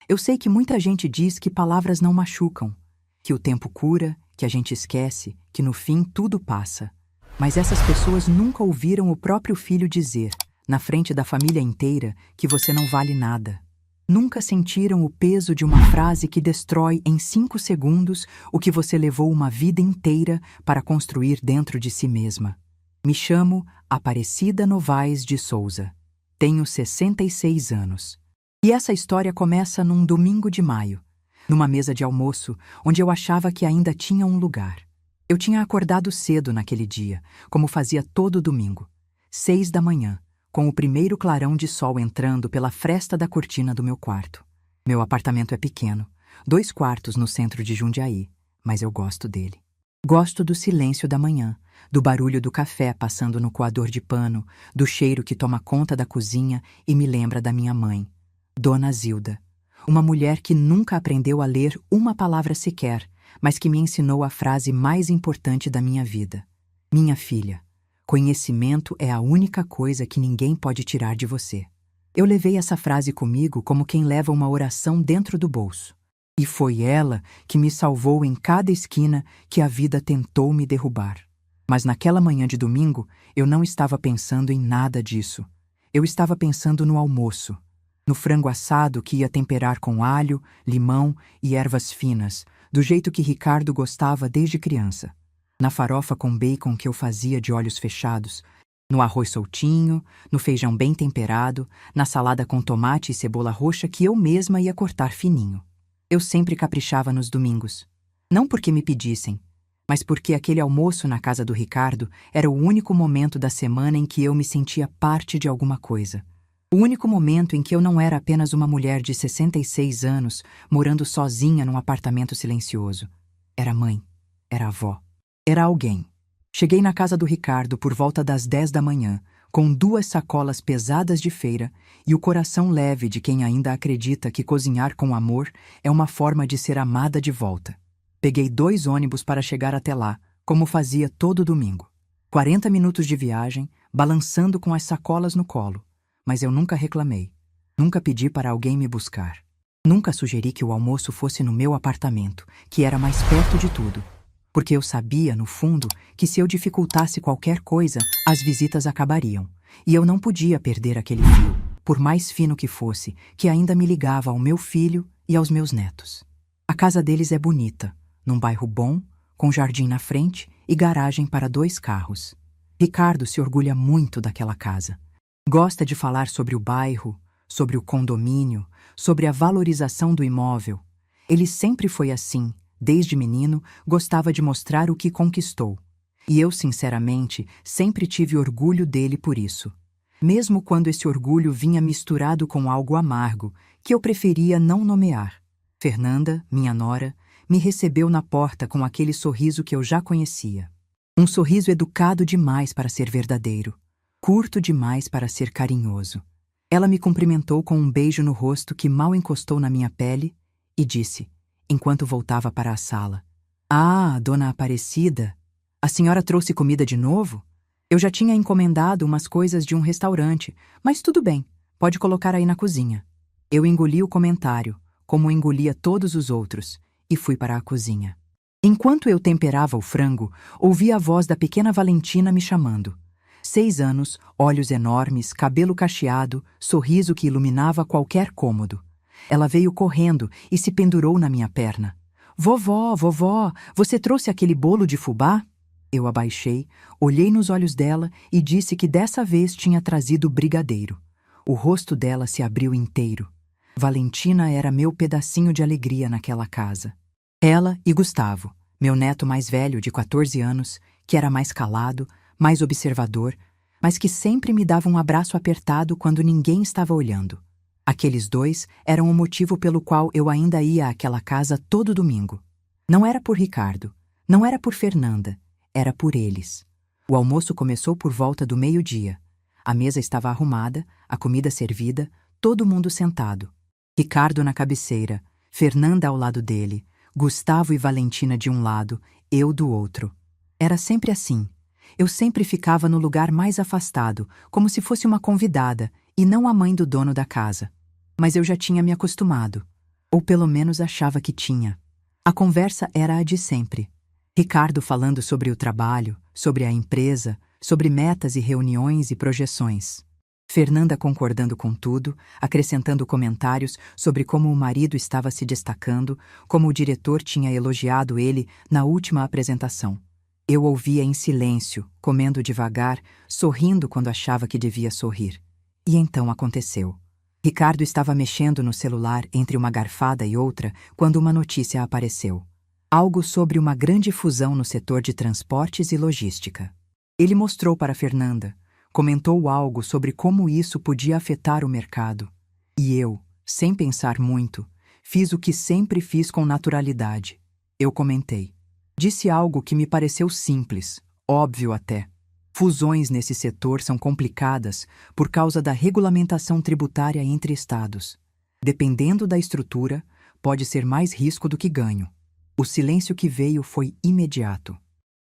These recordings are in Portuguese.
Eu sei que muita gente diz que palavras não machucam, que o tempo cura, que a gente esquece, que no fim tudo passa. Mas essas pessoas nunca ouviram o próprio filho dizer, na frente da família inteira, que você não vale nada. Nunca sentiram o peso de uma frase que destrói em 5 segundos o que você levou uma vida inteira para construir dentro de si mesma. Me chamo Aparecida Novaes de Souza. Tenho 66 anos. E essa história começa num domingo de maio, numa mesa de almoço onde eu achava que ainda tinha um lugar. Eu tinha acordado cedo naquele dia, como fazia todo domingo, 6 da manhã, com o primeiro clarão de sol entrando pela fresta da cortina do meu quarto. Meu apartamento é pequeno, 2 quartos no centro de Jundiaí, mas eu gosto dele. Gosto do silêncio da manhã, do barulho do café passando no coador de pano, do cheiro que toma conta da cozinha e me lembra da minha mãe, Dona Zilda, uma mulher que nunca aprendeu a ler uma palavra sequer, mas que me ensinou a frase mais importante da minha vida. Minha filha, conhecimento é a única coisa que ninguém pode tirar de você. Eu levei essa frase comigo como quem leva uma oração dentro do bolso. E foi ela que me salvou em cada esquina que a vida tentou me derrubar. Mas naquela manhã de domingo, eu não estava pensando em nada disso. Eu estava pensando no almoço, no frango assado que ia temperar com alho, limão e ervas finas, do jeito que Ricardo gostava desde criança. Na farofa com bacon que eu fazia de olhos fechados, no arroz soltinho, no feijão bem temperado, na salada com tomate e cebola roxa que eu mesma ia cortar fininho. Eu sempre caprichava nos domingos. Não porque me pedissem, mas porque aquele almoço na casa do Ricardo era o único momento da semana em que eu me sentia parte de alguma coisa. O único momento em que eu não era apenas uma mulher de 66 anos morando sozinha num apartamento silencioso. Era mãe, era avó, era alguém. Cheguei na casa do Ricardo por volta das 10 da manhã, com 2 sacolas pesadas de feira e o coração leve de quem ainda acredita que cozinhar com amor é uma forma de ser amada de volta. Peguei 2 ônibus para chegar até lá, como fazia todo domingo. 40 minutos de viagem, balançando com as sacolas no colo. Mas eu nunca reclamei. Nunca pedi para alguém me buscar. Nunca sugeri que o almoço fosse no meu apartamento, que era mais perto de tudo. Porque eu sabia, no fundo, que se eu dificultasse qualquer coisa, as visitas acabariam. E eu não podia perder aquele fio, por mais fino que fosse, que ainda me ligava ao meu filho e aos meus netos. A casa deles é bonita, num bairro bom, com jardim na frente e garagem para 2 carros. Ricardo se orgulha muito daquela casa. Gosta de falar sobre o bairro, sobre o condomínio, sobre a valorização do imóvel. Ele sempre foi assim, desde menino, gostava de mostrar o que conquistou. E eu, sinceramente, sempre tive orgulho dele por isso. Mesmo quando esse orgulho vinha misturado com algo amargo, que eu preferia não nomear. Fernanda, minha nora, me recebeu na porta com aquele sorriso que eu já conhecia. Um sorriso educado demais para ser verdadeiro. Curto demais para ser carinhoso. Ela me cumprimentou com um beijo no rosto que mal encostou na minha pele e disse, enquanto voltava para a sala: "Ah, Dona Aparecida, a senhora trouxe comida de novo? Eu já tinha encomendado umas coisas de um restaurante, mas tudo bem, pode colocar aí na cozinha." Eu engoli o comentário, como engolia todos os outros, e fui para a cozinha. Enquanto eu temperava o frango, ouvi a voz da pequena Valentina me chamando. 6 anos, olhos enormes, cabelo cacheado, sorriso que iluminava qualquer cômodo. Ela veio correndo e se pendurou na minha perna. Vovó, você trouxe aquele bolo de fubá?" Eu abaixei, olhei nos olhos dela e disse que dessa vez tinha trazido brigadeiro. O rosto dela se abriu inteiro. Valentina era meu pedacinho de alegria naquela casa. Ela e Gustavo, meu neto mais velho de 14 anos, que era mais calado, mais observador, mas que sempre me dava um abraço apertado quando ninguém estava olhando. Aqueles 2 eram o motivo pelo qual eu ainda ia àquela casa todo domingo. Não era por Ricardo, não era por Fernanda, era por eles. O almoço começou por volta do meio-dia. A mesa estava arrumada, a comida servida, todo mundo sentado. Ricardo na cabeceira, Fernanda ao lado dele, Gustavo e Valentina de um lado, eu do outro. Era sempre assim. Eu sempre ficava no lugar mais afastado, como se fosse uma convidada, e não a mãe do dono da casa. Mas eu já tinha me acostumado. Ou pelo menos achava que tinha. A conversa era a de sempre. Ricardo falando sobre o trabalho, sobre a empresa, sobre metas e reuniões e projeções. Fernanda concordando com tudo, acrescentando comentários sobre como o marido estava se destacando, como o diretor tinha elogiado ele na última apresentação. Eu ouvia em silêncio, comendo devagar, sorrindo quando achava que devia sorrir. E então aconteceu. Ricardo estava mexendo no celular entre uma garfada e outra quando uma notícia apareceu. Algo sobre uma grande fusão no setor de transportes e logística. Ele mostrou para Fernanda, comentou algo sobre como isso podia afetar o mercado. E eu, sem pensar muito, fiz o que sempre fiz com naturalidade. Eu comentei. Disse algo que me pareceu simples, óbvio até. Fusões nesse setor são complicadas por causa da regulamentação tributária entre estados. Dependendo da estrutura, pode ser mais risco do que ganho. O silêncio que veio foi imediato.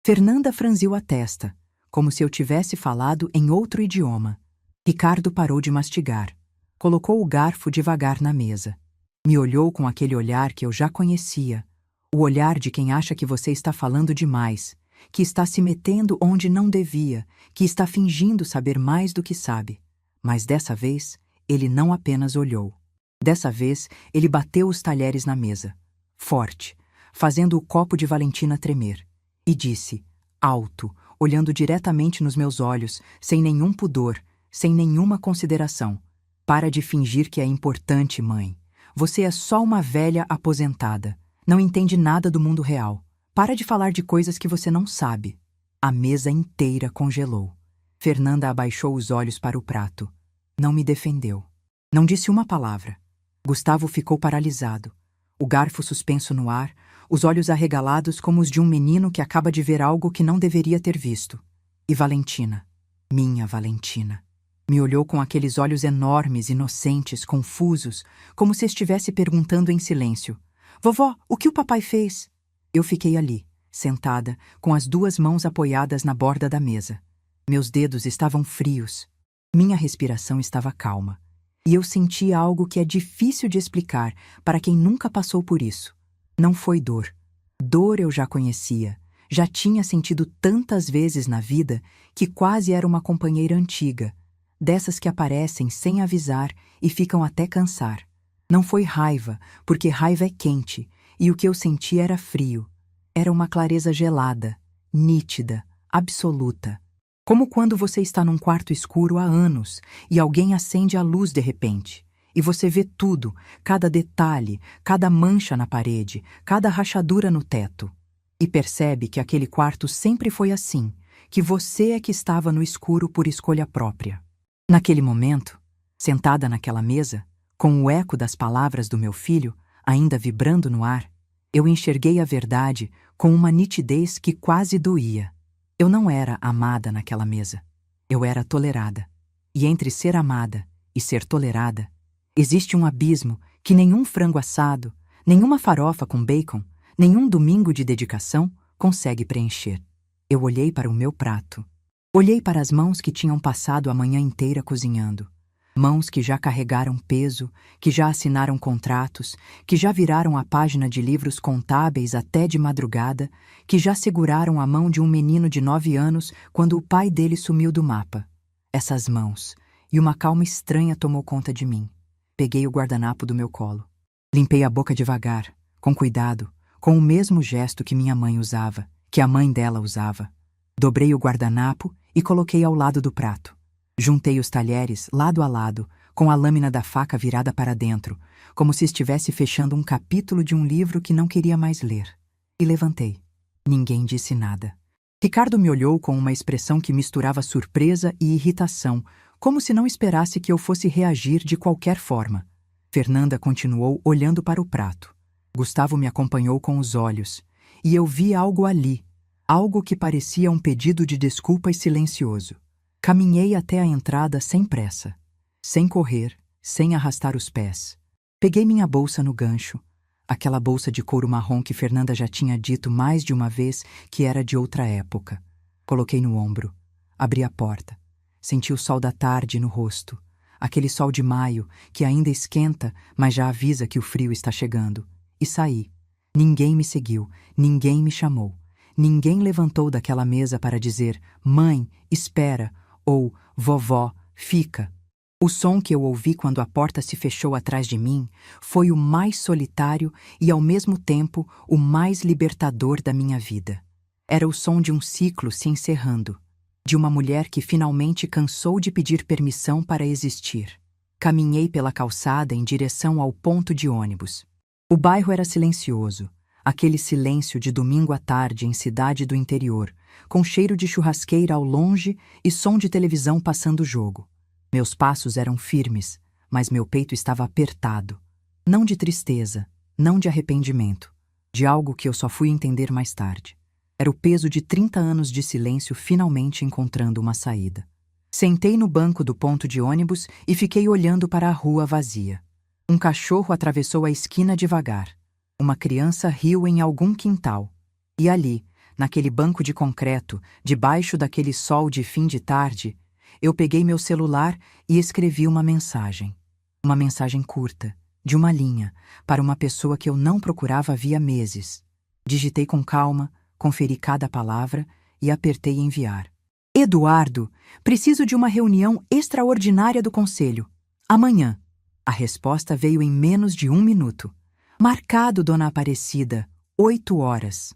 Fernanda franziu a testa, como se eu tivesse falado em outro idioma. Ricardo parou de mastigar. Colocou o garfo devagar na mesa. Me olhou com aquele olhar que eu já conhecia. O olhar de quem acha que você está falando demais, que está se metendo onde não devia, que está fingindo saber mais do que sabe. Mas dessa vez, ele não apenas olhou. Dessa vez, ele bateu os talheres na mesa. Forte, fazendo o copo de Valentina tremer. E disse, alto, olhando diretamente nos meus olhos, sem nenhum pudor, sem nenhuma consideração. Para de fingir que é importante, mãe. Você é só uma velha aposentada. Não entende nada do mundo real. Para de falar de coisas que você não sabe. A mesa inteira congelou. Fernanda abaixou os olhos para o prato. Não me defendeu. Não disse uma palavra. Gustavo ficou paralisado. O garfo suspenso no ar, os olhos arregalados como os de um menino que acaba de ver algo que não deveria ter visto. E Valentina, minha Valentina, me olhou com aqueles olhos enormes, inocentes, confusos, como se estivesse perguntando em silêncio. Vovó, o que o papai fez? Eu fiquei ali, sentada, com as duas mãos apoiadas na borda da mesa. Meus dedos estavam frios. Minha respiração estava calma. E eu sentia algo que é difícil de explicar para quem nunca passou por isso. Não foi dor. Dor eu já conhecia. Já tinha sentido tantas vezes na vida que quase era uma companheira antiga, dessas que aparecem sem avisar e ficam até cansar. Não foi raiva, porque raiva é quente, e o que eu senti era frio. Era uma clareza gelada, nítida, absoluta. Como quando você está num quarto escuro há anos e alguém acende a luz de repente, e você vê tudo, cada detalhe, cada mancha na parede, cada rachadura no teto, e percebe que aquele quarto sempre foi assim, que você é que estava no escuro por escolha própria. Naquele momento, sentada naquela mesa, com o eco das palavras do meu filho ainda vibrando no ar, eu enxerguei a verdade com uma nitidez que quase doía. Eu não era amada naquela mesa. Eu era tolerada. E entre ser amada e ser tolerada, existe um abismo que nenhum frango assado, nenhuma farofa com bacon, nenhum domingo de dedicação consegue preencher. Eu olhei para o meu prato. Olhei para as mãos que tinham passado a manhã inteira cozinhando. Mãos que já carregaram peso, que já assinaram contratos, que já viraram a página de livros contábeis até de madrugada, que já seguraram a mão de um menino de 9 anos quando o pai dele sumiu do mapa. Essas mãos, e uma calma estranha tomou conta de mim. Peguei o guardanapo do meu colo. Limpei a boca devagar, com cuidado, com o mesmo gesto que minha mãe usava, que a mãe dela usava. Dobrei o guardanapo e coloquei ao lado do prato. Juntei os talheres lado a lado, com a lâmina da faca virada para dentro, como se estivesse fechando um capítulo de um livro que não queria mais ler. E levantei. Ninguém disse nada. Ricardo me olhou com uma expressão que misturava surpresa e irritação, como se não esperasse que eu fosse reagir de qualquer forma. Fernanda continuou olhando para o prato. Gustavo me acompanhou com os olhos, e eu vi algo ali, algo que parecia um pedido de desculpas silencioso. Caminhei até a entrada sem pressa, sem correr, sem arrastar os pés. Peguei minha bolsa no gancho, aquela bolsa de couro marrom que Fernanda já tinha dito mais de uma vez que era de outra época. Coloquei no ombro, abri a porta, senti o sol da tarde no rosto, aquele sol de maio que ainda esquenta, mas já avisa que o frio está chegando. E saí. Ninguém me seguiu, ninguém me chamou. Ninguém levantou daquela mesa para dizer: mãe, espera, ou vovó, fica. O som que eu ouvi quando a porta se fechou atrás de mim foi o mais solitário e, ao mesmo tempo, o mais libertador da minha vida. Era o som de um ciclo se encerrando, de uma mulher que finalmente cansou de pedir permissão para existir. Caminhei pela calçada em direção ao ponto de ônibus. O bairro era silencioso, aquele silêncio de domingo à tarde em cidade do interior, com cheiro de churrasqueira ao longe e som de televisão passando o jogo. Meus passos eram firmes, mas meu peito estava apertado. Não de tristeza, não de arrependimento, de algo que eu só fui entender mais tarde. Era o peso de 30 anos de silêncio finalmente encontrando uma saída. Sentei no banco do ponto de ônibus e fiquei olhando para a rua vazia. Um cachorro atravessou a esquina devagar. Uma criança riu em algum quintal. E ali, naquele banco de concreto, debaixo daquele sol de fim de tarde, eu peguei meu celular e escrevi uma mensagem. Uma mensagem curta, de uma linha, para uma pessoa que eu não procurava havia meses. Digitei com calma, conferi cada palavra e apertei enviar. Eduardo, preciso de uma reunião extraordinária do conselho. Amanhã. A resposta veio em menos de 1 minuto. Marcado, dona Aparecida, 8 horas.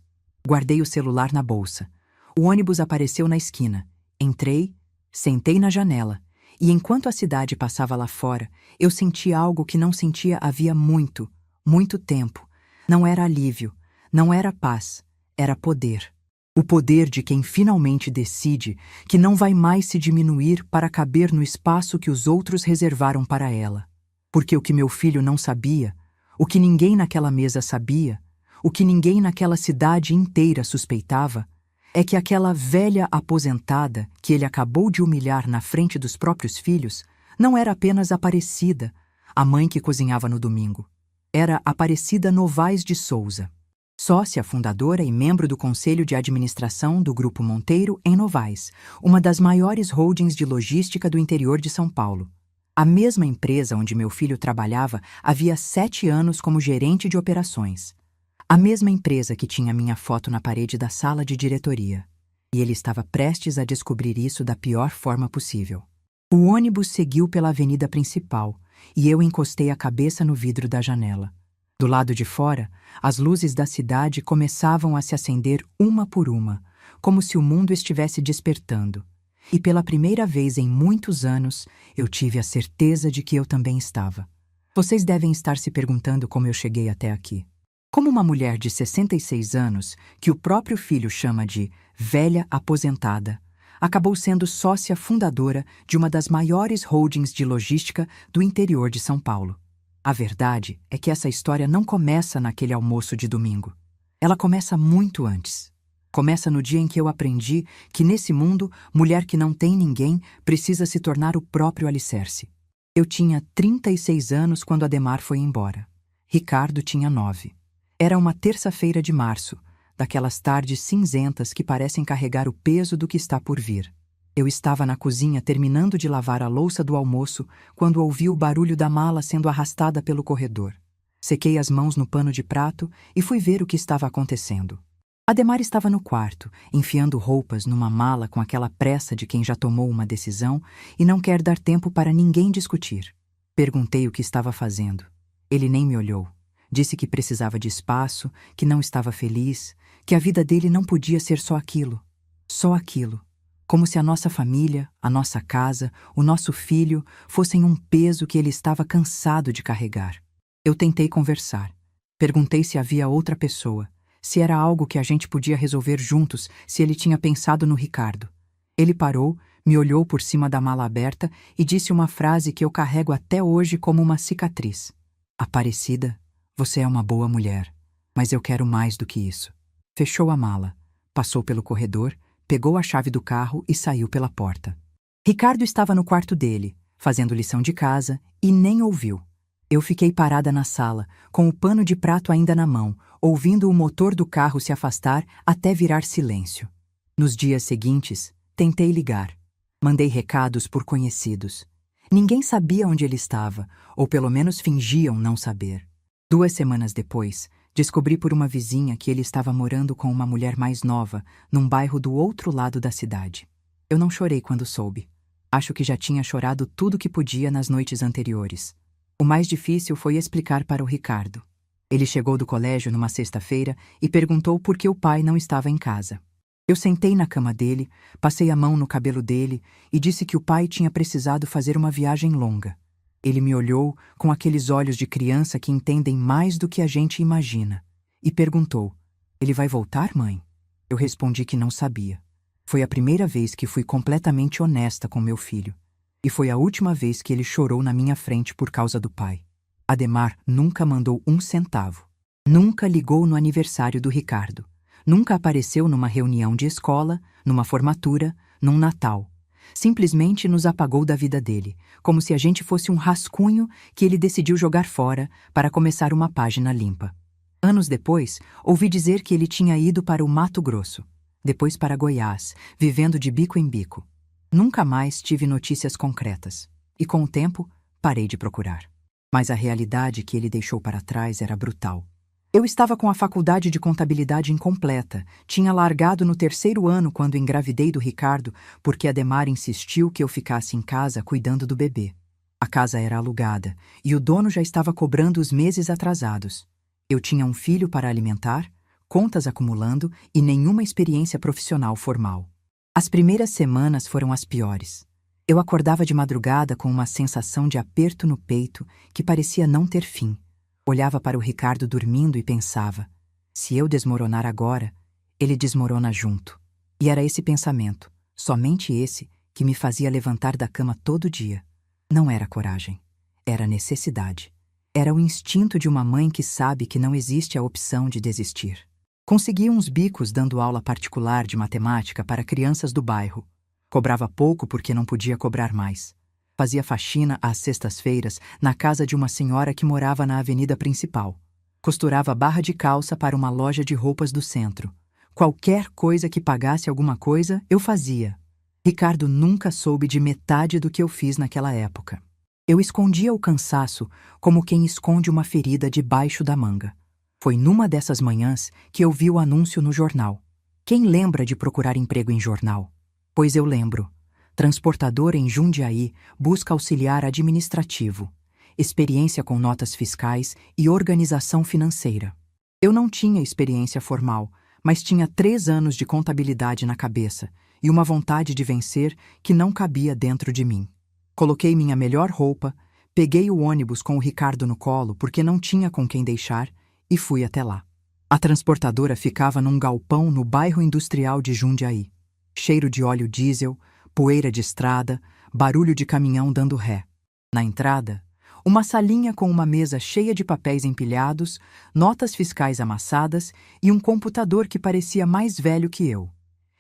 Guardei o celular na bolsa. O ônibus apareceu na esquina. Entrei, sentei na janela, e enquanto a cidade passava lá fora, eu senti algo que não sentia havia muito, muito tempo. Não era alívio, não era paz, era poder. O poder de quem finalmente decide que não vai mais se diminuir para caber no espaço que os outros reservaram para ela. Porque o que meu filho não sabia, o que ninguém naquela mesa sabia, o que ninguém naquela cidade inteira suspeitava, é que aquela velha aposentada que ele acabou de humilhar na frente dos próprios filhos não era apenas Aparecida, a mãe que cozinhava no domingo. Era Aparecida Novaes de Souza, sócia fundadora e membro do conselho de administração do Grupo Monteiro em Novaes, uma das maiores holdings de logística do interior de São Paulo. A mesma empresa onde meu filho trabalhava havia 7 anos como gerente de operações. A mesma empresa que tinha minha foto na parede da sala de diretoria. E ele estava prestes a descobrir isso da pior forma possível. O ônibus seguiu pela avenida principal e eu encostei a cabeça no vidro da janela. Do lado de fora, as luzes da cidade começavam a se acender uma por uma, como se o mundo estivesse despertando. E pela primeira vez em muitos anos, eu tive a certeza de que eu também estava. Vocês devem estar se perguntando como eu cheguei até aqui. Como uma mulher de 66 anos, que o próprio filho chama de velha aposentada, acabou sendo sócia fundadora de uma das maiores holdings de logística do interior de São Paulo. A verdade é que essa história não começa naquele almoço de domingo. Ela começa muito antes. Começa no dia em que eu aprendi que nesse mundo, mulher que não tem ninguém precisa se tornar o próprio alicerce. Eu tinha 36 anos quando Ademar foi embora. Ricardo tinha 9. Era uma terça-feira de março, daquelas tardes cinzentas que parecem carregar o peso do que está por vir. Eu estava na cozinha terminando de lavar a louça do almoço quando ouvi o barulho da mala sendo arrastada pelo corredor. Sequei as mãos no pano de prato e fui ver o que estava acontecendo. Ademar estava no quarto, enfiando roupas numa mala com aquela pressa de quem já tomou uma decisão e não quer dar tempo para ninguém discutir. Perguntei o que estava fazendo. Ele nem me olhou. Disse que precisava de espaço, que não estava feliz, que a vida dele não podia ser só aquilo. Só aquilo. Como se a nossa família, a nossa casa, o nosso filho fossem um peso que ele estava cansado de carregar. Eu tentei conversar. Perguntei se havia outra pessoa, se era algo que a gente podia resolver juntos, se ele tinha pensado no Ricardo. Ele parou, me olhou por cima da mala aberta e disse uma frase que eu carrego até hoje como uma cicatriz. Aparecida, você é uma boa mulher, mas eu quero mais do que isso. Fechou a mala, passou pelo corredor, pegou a chave do carro e saiu pela porta. Ricardo estava no quarto dele, fazendo lição de casa, e nem ouviu. Eu fiquei parada na sala, com o pano de prato ainda na mão, ouvindo o motor do carro se afastar até virar silêncio. Nos dias seguintes, tentei ligar. Mandei recados por conhecidos. Ninguém sabia onde ele estava, ou pelo menos fingiam não saber. 2 semanas depois, descobri por uma vizinha que ele estava morando com uma mulher mais nova, num bairro do outro lado da cidade. Eu não chorei quando soube. Acho que já tinha chorado tudo que podia nas noites anteriores. O mais difícil foi explicar para o Ricardo. Ele chegou do colégio numa sexta-feira e perguntou por que o pai não estava em casa. Eu sentei na cama dele, passei a mão no cabelo dele e disse que o pai tinha precisado fazer uma viagem longa. Ele me olhou com aqueles olhos de criança que entendem mais do que a gente imagina e perguntou: "Ele vai voltar, mãe?" Eu respondi que não sabia. Foi a primeira vez que fui completamente honesta com meu filho. E foi a última vez que ele chorou na minha frente por causa do pai. Ademar nunca mandou 1 centavo. Nunca ligou no aniversário do Ricardo. Nunca apareceu numa reunião de escola, numa formatura, num Natal. Simplesmente nos apagou da vida dele, como se a gente fosse um rascunho que ele decidiu jogar fora para começar uma página limpa. Anos depois, ouvi dizer que ele tinha ido para o Mato Grosso, depois para Goiás, vivendo de bico em bico. Nunca mais tive notícias concretas, e com o tempo, parei de procurar. Mas a realidade que ele deixou para trás era brutal. Eu estava com a faculdade de contabilidade incompleta, tinha largado no 3º ano quando engravidei do Ricardo, porque Ademar insistiu que eu ficasse em casa cuidando do bebê. A casa era alugada, e o dono já estava cobrando os meses atrasados. Eu tinha um filho para alimentar, contas acumulando e nenhuma experiência profissional formal. As primeiras semanas foram as piores. Eu acordava de madrugada com uma sensação de aperto no peito que parecia não ter fim. Olhava para o Ricardo dormindo e pensava: se eu desmoronar agora, ele desmorona junto. E era esse pensamento, somente esse, que me fazia levantar da cama todo dia. Não era coragem, era necessidade. Era o instinto de uma mãe que sabe que não existe a opção de desistir. Consegui uns bicos dando aula particular de matemática para crianças do bairro. Cobrava pouco porque não podia cobrar mais. Fazia faxina às sextas-feiras na casa de uma senhora que morava na avenida principal. Costurava barra de calça para uma loja de roupas do centro. Qualquer coisa que pagasse alguma coisa, eu fazia. Ricardo nunca soube de metade do que eu fiz naquela época. Eu escondia o cansaço como quem esconde uma ferida debaixo da manga. Foi numa dessas manhãs que eu vi o anúncio no jornal. Quem lembra de procurar emprego em jornal? Pois eu lembro. Transportador em Jundiaí busca auxiliar administrativo, experiência com notas fiscais e organização financeira. Eu não tinha experiência formal, mas tinha 3 anos de contabilidade na cabeça e uma vontade de vencer que não cabia dentro de mim. Coloquei minha melhor roupa, peguei o ônibus com o Ricardo no colo porque não tinha com quem deixar e fui até lá. A transportadora ficava num galpão no bairro industrial de Jundiaí. Cheiro de óleo diesel, poeira de estrada, barulho de caminhão dando ré. Na entrada, uma salinha com uma mesa cheia de papéis empilhados, notas fiscais amassadas e um computador que parecia mais velho que eu.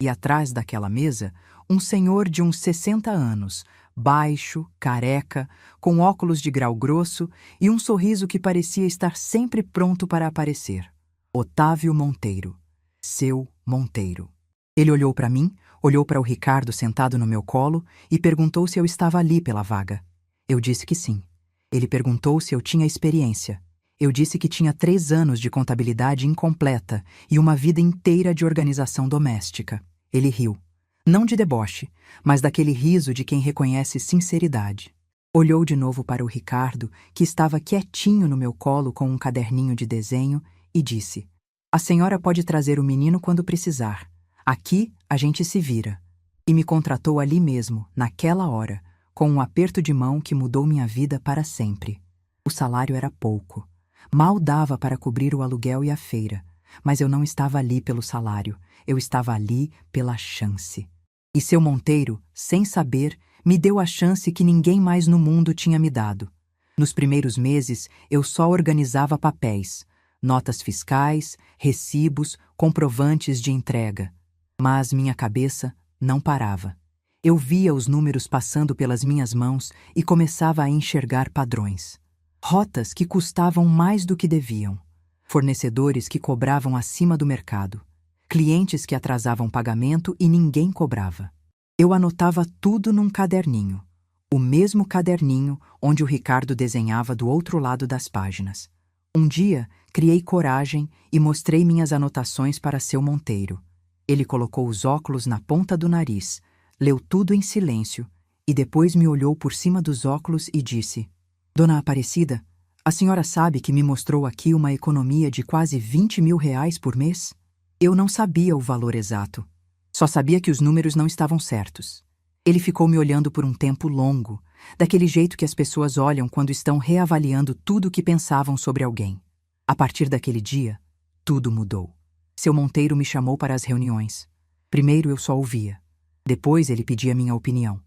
E atrás daquela mesa, um senhor de uns 60 anos, baixo, careca, com óculos de grau grosso e um sorriso que parecia estar sempre pronto para aparecer. Otávio Monteiro. Seu Monteiro. Ele olhou para mim, olhou para o Ricardo sentado no meu colo e perguntou se eu estava ali pela vaga. Eu disse que sim. Ele perguntou se eu tinha experiência. Eu disse que tinha 3 anos de contabilidade incompleta e uma vida inteira de organização doméstica. Ele riu. Não de deboche, mas daquele riso de quem reconhece sinceridade. Olhou de novo para o Ricardo, que estava quietinho no meu colo com um caderninho de desenho, e disse: "A senhora pode trazer o menino quando precisar. Aqui a gente se vira." E me contratou ali mesmo, naquela hora, com um aperto de mão que mudou minha vida para sempre. O salário era pouco. Mal dava para cobrir o aluguel e a feira. Mas eu não estava ali pelo salário, eu estava ali pela chance. E seu Monteiro, sem saber, me deu a chance que ninguém mais no mundo tinha me dado. Nos primeiros meses, eu só organizava papéis, notas fiscais, recibos, comprovantes de entrega. Mas minha cabeça não parava. Eu via os números passando pelas minhas mãos e começava a enxergar padrões. Rotas que custavam mais do que deviam. Fornecedores que cobravam acima do mercado. Clientes que atrasavam pagamento e ninguém cobrava. Eu anotava tudo num caderninho. O mesmo caderninho onde o Ricardo desenhava do outro lado das páginas. Um dia, criei coragem e mostrei minhas anotações para seu Monteiro. Ele colocou os óculos na ponta do nariz, leu tudo em silêncio e depois me olhou por cima dos óculos e disse: Dona Aparecida, a senhora sabe que me mostrou aqui uma economia de quase 20 mil reais por mês? Eu não sabia o valor exato. Só sabia que os números não estavam certos. Ele ficou me olhando por um tempo longo, daquele jeito que as pessoas olham quando estão reavaliando tudo o que pensavam sobre alguém. A partir daquele dia, tudo mudou. Seu Monteiro me chamou para as reuniões. Primeiro eu só ouvia. Depois ele pedia minha opinião.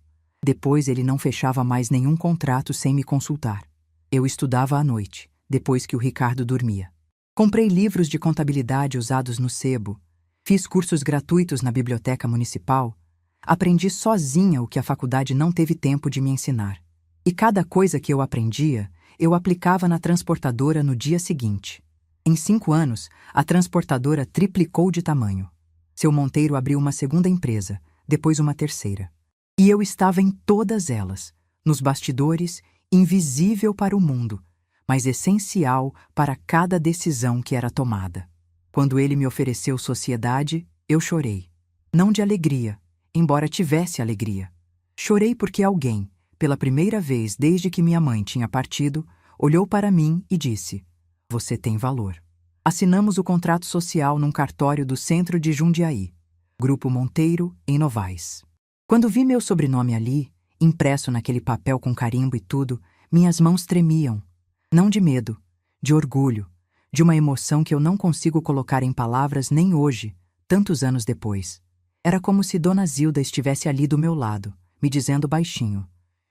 Depois ele não fechava mais nenhum contrato sem me consultar. Eu estudava à noite, depois que o Ricardo dormia. Comprei livros de contabilidade usados no sebo. Fiz cursos gratuitos na biblioteca municipal. Aprendi sozinha o que a faculdade não teve tempo de me ensinar. E cada coisa que eu aprendia, eu aplicava na transportadora no dia seguinte. Em 5 anos, a transportadora triplicou de tamanho. Seu Monteiro abriu uma segunda empresa, depois uma terceira. E eu estava em todas elas, nos bastidores, invisível para o mundo, mas essencial para cada decisão que era tomada. Quando ele me ofereceu sociedade, eu chorei. Não de alegria, embora tivesse alegria. Chorei porque alguém, pela primeira vez desde que minha mãe tinha partido, olhou para mim e disse: Você tem valor. Assinamos o contrato social num cartório do centro de Jundiaí, Grupo Monteiro, em Novais. Quando vi meu sobrenome ali, impresso naquele papel com carimbo e tudo, minhas mãos tremiam. Não de medo, de orgulho, de uma emoção que eu não consigo colocar em palavras nem hoje, tantos anos depois. Era como se Dona Zilda estivesse ali do meu lado, me dizendo baixinho: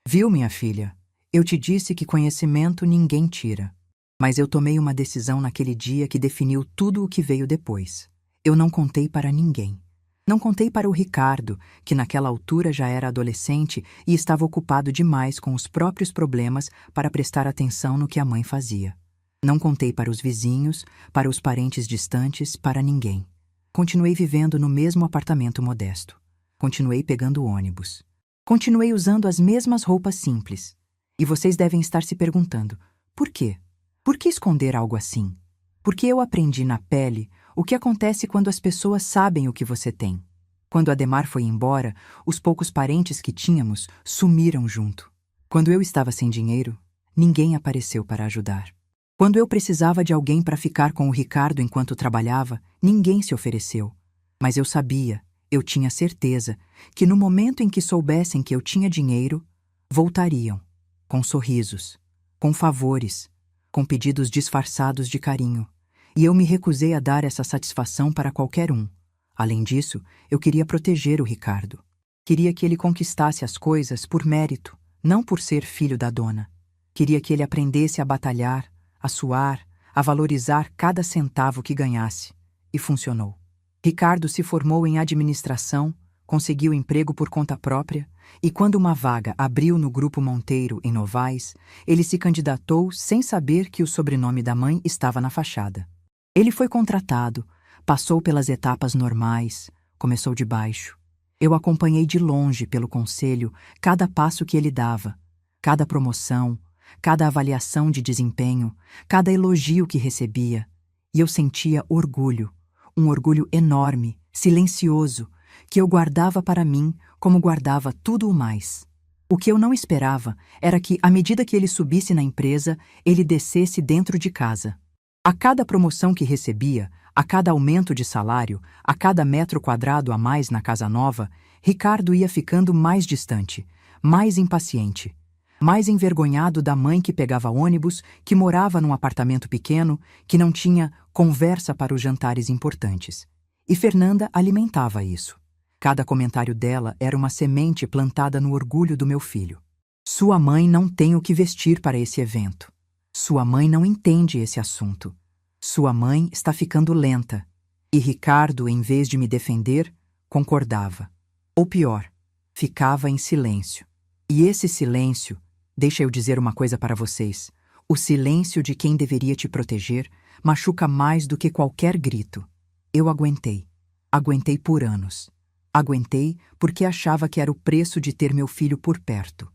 Viu, minha filha? Eu te disse que conhecimento ninguém tira. Mas eu tomei uma decisão naquele dia que definiu tudo o que veio depois. Eu não contei para ninguém. Não contei para o Ricardo, que naquela altura já era adolescente e estava ocupado demais com os próprios problemas para prestar atenção no que a mãe fazia. Não contei para os vizinhos, para os parentes distantes, para ninguém. Continuei vivendo no mesmo apartamento modesto. Continuei pegando ônibus. Continuei usando as mesmas roupas simples. E vocês devem estar se perguntando: por quê? Por que esconder algo assim? Porque eu aprendi na pele o que acontece quando as pessoas sabem o que você tem. Quando Ademar foi embora, os poucos parentes que tínhamos sumiram junto. Quando eu estava sem dinheiro, ninguém apareceu para ajudar. Quando eu precisava de alguém para ficar com o Ricardo enquanto trabalhava, ninguém se ofereceu. Mas eu sabia, eu tinha certeza, que no momento em que soubessem que eu tinha dinheiro, voltariam, com sorrisos, com favores, com pedidos disfarçados de carinho. E eu me recusei a dar essa satisfação para qualquer um. Além disso, eu queria proteger o Ricardo. Queria que ele conquistasse as coisas por mérito, não por ser filho da dona. Queria que ele aprendesse a batalhar, a suar, a valorizar cada centavo que ganhasse. E funcionou. Ricardo se formou em administração, conseguiu emprego por conta própria, e quando uma vaga abriu no Grupo Monteiro, em Novais, ele se candidatou sem saber que o sobrenome da mãe estava na fachada. Ele foi contratado, passou pelas etapas normais, começou de baixo. Eu acompanhei de longe, pelo conselho, cada passo que ele dava, cada promoção, cada avaliação de desempenho, cada elogio que recebia, e eu sentia orgulho, um orgulho enorme, silencioso, que eu guardava para mim como guardava tudo o mais. O que eu não esperava era que, à medida que ele subisse na empresa, ele descesse dentro de casa. A cada promoção que recebia, a cada aumento de salário, a cada metro quadrado a mais na casa nova, Ricardo ia ficando mais distante, mais impaciente, mais envergonhado da mãe que pegava ônibus, que morava num apartamento pequeno, que não tinha conversa para os jantares importantes. E Fernanda alimentava isso. Cada comentário dela era uma semente plantada no orgulho do meu filho. Sua mãe não tem o que vestir para esse evento. Sua mãe não entende esse assunto. Sua mãe está ficando lenta. E Ricardo, em vez de me defender, concordava. Ou pior, ficava em silêncio. E esse silêncio, deixa eu dizer uma coisa para vocês, o silêncio de quem deveria te proteger machuca mais do que qualquer grito. Eu aguentei. Aguentei por anos. Aguentei porque achava que era o preço de ter meu filho por perto.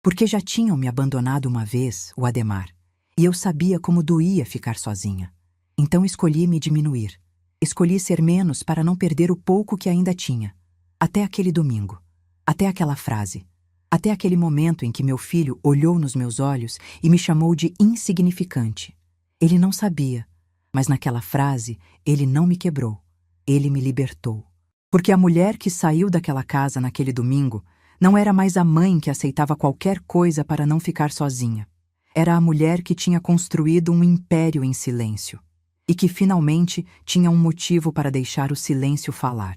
Porque já tinham me abandonado uma vez, o Ademar, e eu sabia como doía ficar sozinha. Então escolhi me diminuir. Escolhi ser menos para não perder o pouco que ainda tinha. Até aquele domingo. Até aquela frase. Até aquele momento em que meu filho olhou nos meus olhos e me chamou de insignificante. Ele não sabia, mas naquela frase ele não me quebrou. Ele me libertou. Porque a mulher que saiu daquela casa naquele domingo não era mais a mãe que aceitava qualquer coisa para não ficar sozinha. Era a mulher que tinha construído um império em silêncio e que finalmente tinha um motivo para deixar o silêncio falar.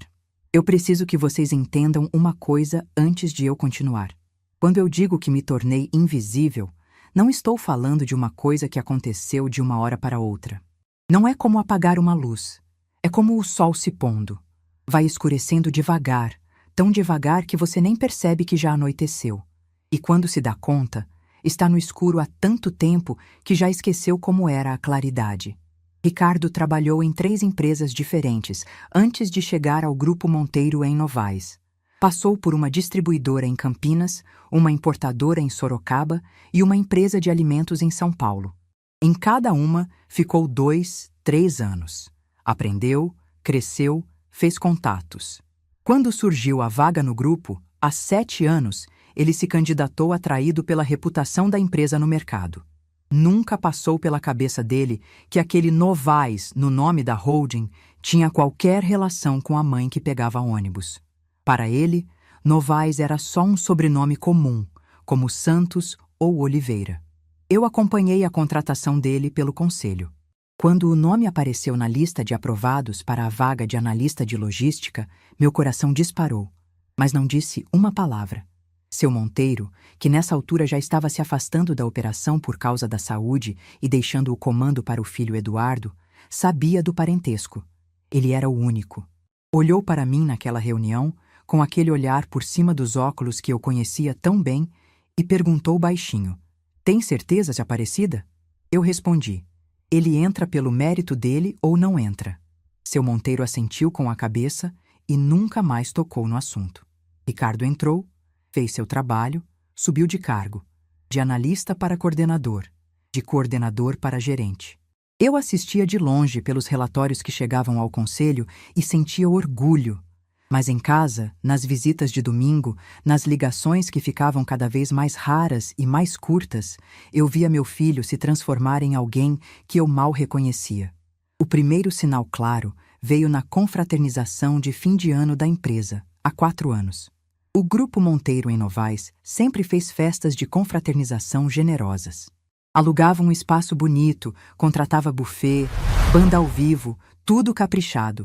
Eu preciso que vocês entendam uma coisa antes de eu continuar. Quando eu digo que me tornei invisível, não estou falando de uma coisa que aconteceu de uma hora para outra. Não é como apagar uma luz. É como o sol se pondo. Vai escurecendo devagar, tão devagar que você nem percebe que já anoiteceu. E quando se dá conta, está no escuro há tanto tempo que já esqueceu como era a claridade. Ricardo trabalhou em 3 empresas diferentes antes de chegar ao Grupo Monteiro em Novais. Passou por uma distribuidora em Campinas, uma importadora em Sorocaba e uma empresa de alimentos em São Paulo. Em cada uma, ficou 2, 3 anos. Aprendeu, cresceu, fez contatos. Quando surgiu a vaga no grupo, há 7 anos, ele se candidatou atraído pela reputação da empresa no mercado. Nunca passou pela cabeça dele que aquele Novais, no nome da holding, tinha qualquer relação com a mãe que pegava ônibus. Para ele, Novais era só um sobrenome comum, como Santos ou Oliveira. Eu acompanhei a contratação dele pelo conselho. Quando o nome apareceu na lista de aprovados para a vaga de analista de logística, meu coração disparou, mas não disse uma palavra. Seu Monteiro, que nessa altura já estava se afastando da operação por causa da saúde e deixando o comando para o filho Eduardo, sabia do parentesco. Ele era o único. Olhou para mim naquela reunião, com aquele olhar por cima dos óculos que eu conhecia tão bem, e perguntou baixinho: "Tem certeza de Aparecida?" Eu respondi: "Ele entra pelo mérito dele ou não entra?" Seu Monteiro assentiu com a cabeça e nunca mais tocou no assunto. Ricardo entrou, fez seu trabalho, subiu de cargo, de analista para coordenador, de coordenador para gerente. Eu assistia de longe pelos relatórios que chegavam ao conselho e sentia orgulho. Mas em casa, nas visitas de domingo, nas ligações que ficavam cada vez mais raras e mais curtas, eu via meu filho se transformar em alguém que eu mal reconhecia. O primeiro sinal claro veio na confraternização de fim de ano da empresa, há 4 anos. O Grupo Monteiro em Novais sempre fez festas de confraternização generosas. Alugava um espaço bonito, contratava buffet, banda ao vivo, tudo caprichado.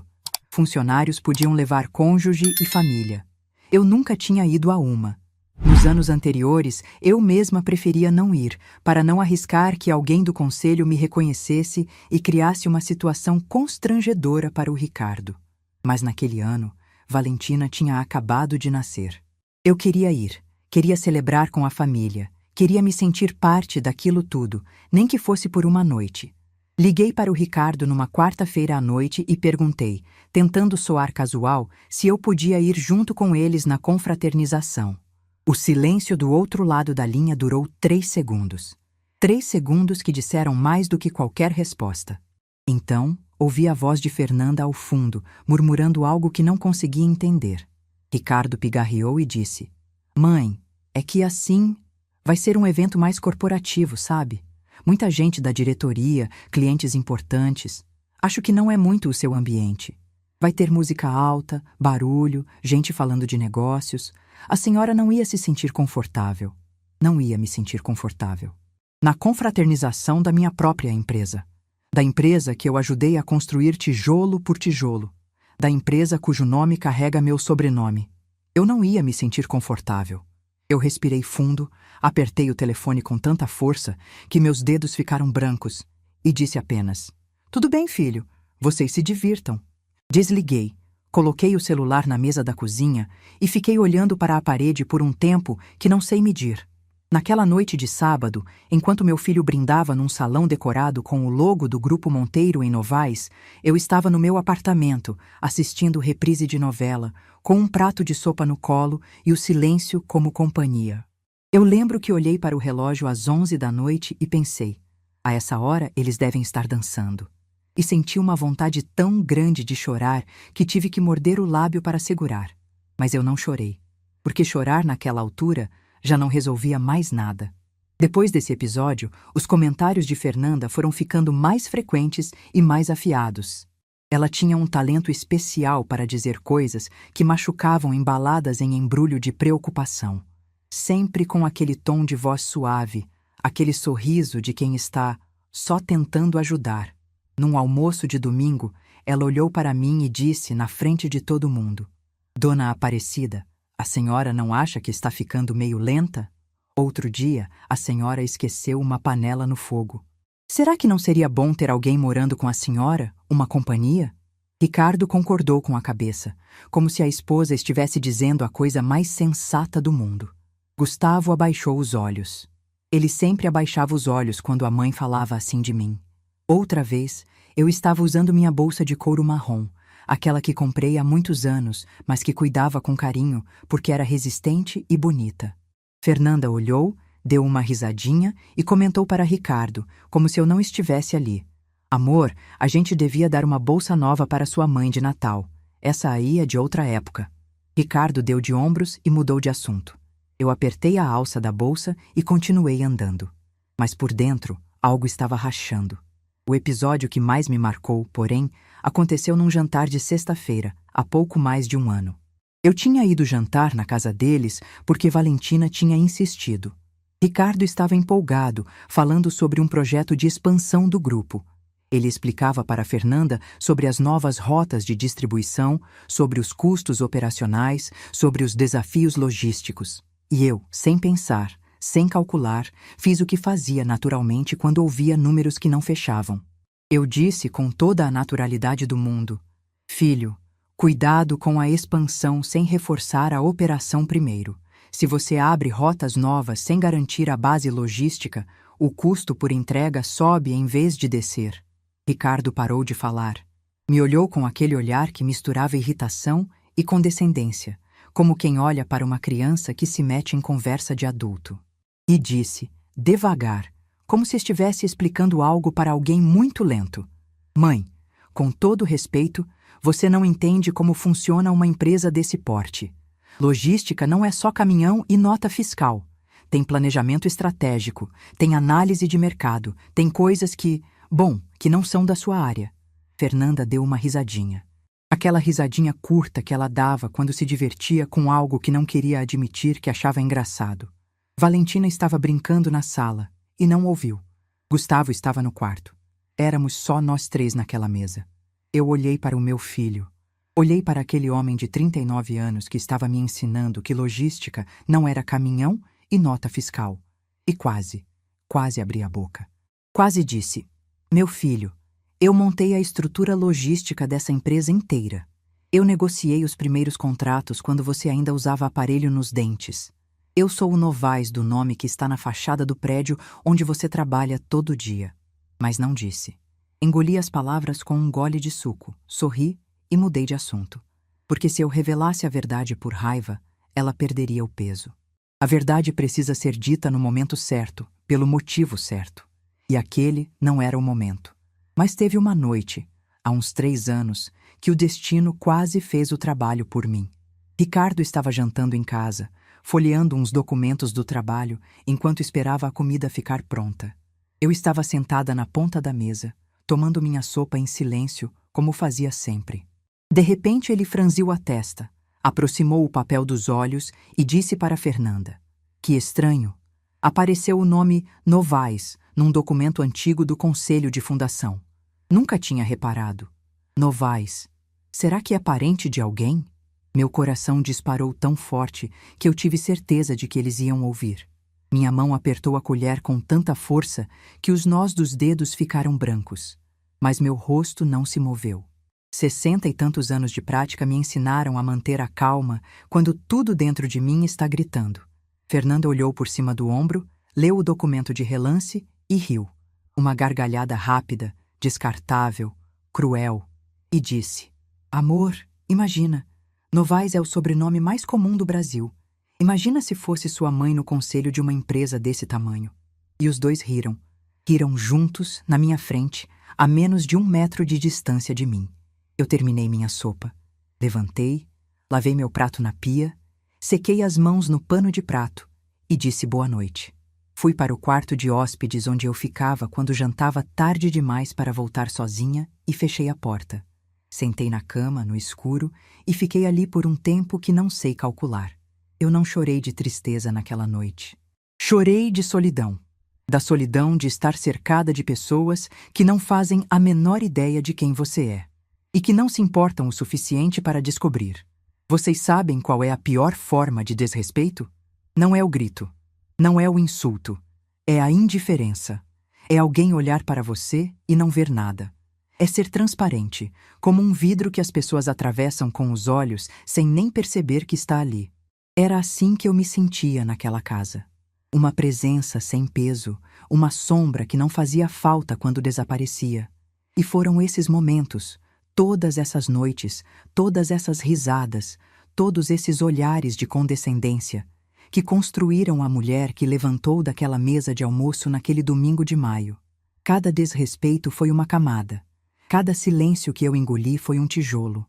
Funcionários podiam levar cônjuge e família. Eu nunca tinha ido a uma. Nos anos anteriores, eu mesma preferia não ir, para não arriscar que alguém do conselho me reconhecesse e criasse uma situação constrangedora para o Ricardo. Mas naquele ano, Valentina tinha acabado de nascer. Eu queria ir, queria celebrar com a família, queria me sentir parte daquilo tudo, nem que fosse por uma noite. Liguei para o Ricardo numa quarta-feira à noite e perguntei, tentando soar casual, se eu podia ir junto com eles na confraternização. O silêncio do outro lado da linha durou 3 segundos. 3 segundos que disseram mais do que qualquer resposta. Então, ouvi a voz de Fernanda ao fundo, murmurando algo que não conseguia entender. Ricardo pigarreou e disse: "Mãe, é que assim vai ser um evento mais corporativo, sabe? Muita gente da diretoria, clientes importantes. Acho que não é muito o seu ambiente. Vai ter música alta, barulho, gente falando de negócios. A senhora não ia se sentir confortável." Não ia me sentir confortável. Na confraternização da minha própria empresa. Da empresa que eu ajudei a construir tijolo por tijolo. Da empresa cujo nome carrega meu sobrenome. Eu não ia me sentir confortável. Eu respirei fundo, apertei o telefone com tanta força que meus dedos ficaram brancos e disse apenas: "Tudo bem, filho, vocês se divirtam." Desliguei, coloquei o celular na mesa da cozinha e fiquei olhando para a parede por um tempo que não sei medir. Naquela noite de sábado, enquanto meu filho brindava num salão decorado com o logo do Grupo Monteiro em Novais, eu estava no meu apartamento, assistindo reprise de novela, com um prato de sopa no colo e o silêncio como companhia. Eu lembro que olhei para o relógio às 11 da noite e pensei, a essa hora eles devem estar dançando. E senti uma vontade tão grande de chorar que tive que morder o lábio para segurar. Mas eu não chorei, porque chorar naquela altura já não resolvia mais nada. Depois desse episódio, os comentários de Fernanda foram ficando mais frequentes e mais afiados. Ela tinha um talento especial para dizer coisas que machucavam embaladas em embrulho de preocupação. Sempre com aquele tom de voz suave, aquele sorriso de quem está só tentando ajudar. Num almoço de domingo, ela olhou para mim e disse na frente de todo mundo: Dona Aparecida, a senhora não acha que está ficando meio lenta? Outro dia, a senhora esqueceu uma panela no fogo. Será que não seria bom ter alguém morando com a senhora, uma companhia? Ricardo concordou com a cabeça, como se a esposa estivesse dizendo a coisa mais sensata do mundo. Gustavo abaixou os olhos. Ele sempre abaixava os olhos quando a mãe falava assim de mim. Outra vez, eu estava usando minha bolsa de couro marrom, aquela que comprei há muitos anos, mas que cuidava com carinho porque era resistente e bonita. Fernanda olhou, deu uma risadinha e comentou para Ricardo, como se eu não estivesse ali. Amor, a gente devia dar uma bolsa nova para sua mãe de Natal. Essa aí é de outra época. Ricardo deu de ombros e mudou de assunto. Eu apertei a alça da bolsa e continuei andando. Mas por dentro, algo estava rachando. O episódio que mais me marcou, porém, aconteceu num jantar de sexta-feira, há pouco mais de um ano. Eu tinha ido jantar na casa deles porque Valentina tinha insistido. Ricardo estava empolgado, falando sobre um projeto de expansão do grupo. Ele explicava para Fernanda sobre as novas rotas de distribuição, sobre os custos operacionais, sobre os desafios logísticos. E eu, sem pensar, sem calcular, fiz o que fazia naturalmente quando ouvia números que não fechavam. Eu disse com toda a naturalidade do mundo: Filho, cuidado com a expansão sem reforçar a operação primeiro. Se você abre rotas novas sem garantir a base logística, o custo por entrega sobe em vez de descer. Ricardo parou de falar. Me olhou com aquele olhar que misturava irritação e condescendência, como quem olha para uma criança que se mete em conversa de adulto. E disse, devagar, como se estivesse explicando algo para alguém muito lento: Mãe, com todo respeito, você não entende como funciona uma empresa desse porte. Logística não é só caminhão e nota fiscal. Tem planejamento estratégico, tem análise de mercado, tem coisas que não são da sua área. Fernanda deu uma risadinha. Aquela risadinha curta que ela dava quando se divertia com algo que não queria admitir que achava engraçado. Valentina estava brincando na sala e não ouviu. Gustavo estava no quarto. Éramos só nós três naquela mesa. Eu olhei para o meu filho. Olhei para aquele homem de 39 anos que estava me ensinando que logística não era caminhão e nota fiscal. E quase abri a boca. Quase disse: Meu filho, eu montei a estrutura logística dessa empresa inteira. Eu negociei os primeiros contratos quando você ainda usava aparelho nos dentes. Eu sou o Novaes do nome que está na fachada do prédio onde você trabalha todo dia. Mas não disse. Engoli as palavras com um gole de suco, sorri e mudei de assunto. Porque se eu revelasse a verdade por raiva, ela perderia o peso. A verdade precisa ser dita no momento certo, pelo motivo certo. E aquele não era o momento. Mas teve uma noite, há uns 3 anos, que o destino quase fez o trabalho por mim. Ricardo estava jantando em casa, folheando uns documentos do trabalho, enquanto esperava a comida ficar pronta. Eu estava sentada na ponta da mesa, tomando minha sopa em silêncio, como fazia sempre. De repente ele franziu a testa, aproximou o papel dos olhos e disse para Fernanda: Que estranho! Apareceu o nome Novaes num documento antigo do Conselho de Fundação. Nunca tinha reparado. Novaes. Será que é parente de alguém? Meu coração disparou tão forte que eu tive certeza de que eles iam ouvir. Minha mão apertou a colher com tanta força que os nós dos dedos ficaram brancos. Mas meu rosto não se moveu. 60 e tantos anos de prática me ensinaram a manter a calma quando tudo dentro de mim está gritando. Fernanda olhou por cima do ombro, leu o documento de relance e riu. Uma gargalhada rápida, descartável, cruel, e disse: Amor, imagina, Novaes é o sobrenome mais comum do Brasil. Imagina se fosse sua mãe no conselho de uma empresa desse tamanho. E os dois riram. Riram juntos, na minha frente, a menos de 1 metro de distância de mim. Eu terminei minha sopa. Levantei, lavei meu prato na pia, sequei as mãos no pano de prato e disse boa noite. Fui para o quarto de hóspedes onde eu ficava quando jantava tarde demais para voltar sozinha e fechei a porta. Sentei na cama, no escuro, e fiquei ali por um tempo que não sei calcular. Eu não chorei de tristeza naquela noite. Chorei de solidão. Da solidão de estar cercada de pessoas que não fazem a menor ideia de quem você é e que não se importam o suficiente para descobrir. Vocês sabem qual é a pior forma de desrespeito? Não é o grito, não é o insulto, é a indiferença. É alguém olhar para você e não ver nada. É ser transparente, como um vidro que as pessoas atravessam com os olhos sem nem perceber que está ali. Era assim que eu me sentia naquela casa. Uma presença sem peso, uma sombra que não fazia falta quando desaparecia. E foram esses momentos, todas essas noites, todas essas risadas, todos esses olhares de condescendência, que construíram a mulher que levantou daquela mesa de almoço naquele domingo de maio. Cada desrespeito foi uma camada. Cada silêncio que eu engoli foi um tijolo.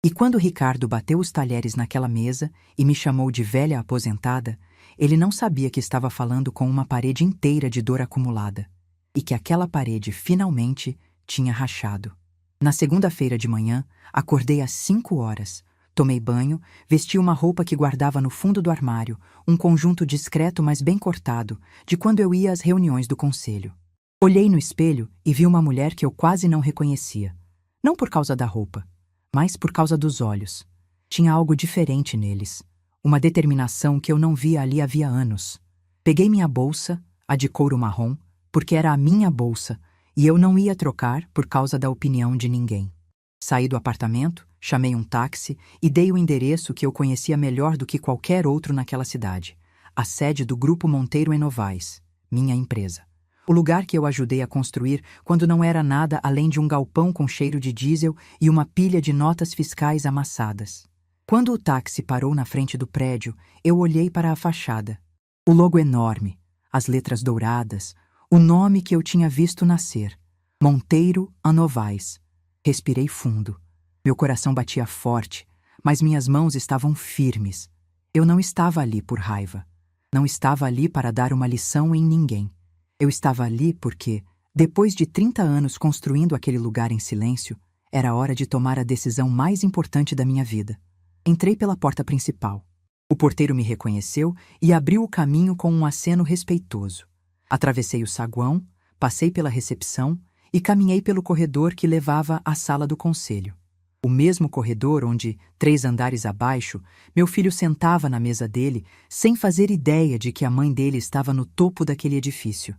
E quando Ricardo bateu os talheres naquela mesa e me chamou de velha aposentada, ele não sabia que estava falando com uma parede inteira de dor acumulada, e que aquela parede finalmente tinha rachado. Na segunda-feira de manhã, acordei às 5 horas, tomei banho, vesti uma roupa que guardava no fundo do armário, um conjunto discreto mas bem cortado, de quando eu ia às reuniões do conselho. Olhei no espelho e vi uma mulher que eu quase não reconhecia, não por causa da roupa, mas por causa dos olhos. Tinha algo diferente neles, uma determinação que eu não via ali havia anos. Peguei minha bolsa, a de couro marrom, porque era a minha bolsa, e eu não ia trocar por causa da opinião de ninguém. Saí do apartamento, chamei um táxi e dei o endereço que eu conhecia melhor do que qualquer outro naquela cidade, a sede do Grupo Monteiro em Novaes, minha empresa. O lugar que eu ajudei a construir quando não era nada além de um galpão com cheiro de diesel e uma pilha de notas fiscais amassadas. Quando o táxi parou na frente do prédio, eu olhei para a fachada. O logo enorme, as letras douradas, o nome que eu tinha visto nascer, Monteiro a Novaes. Respirei fundo. Meu coração batia forte, mas minhas mãos estavam firmes. Eu não estava ali por raiva. Não estava ali para dar uma lição em ninguém. Eu estava ali porque, depois de 30 anos construindo aquele lugar em silêncio, era hora de tomar a decisão mais importante da minha vida. Entrei pela porta principal. O porteiro me reconheceu e abriu o caminho com um aceno respeitoso. Atravessei o saguão, passei pela recepção e caminhei pelo corredor que levava à sala do conselho. O mesmo corredor onde, 3 andares abaixo, meu filho sentava na mesa dele sem fazer ideia de que a mãe dele estava no topo daquele edifício.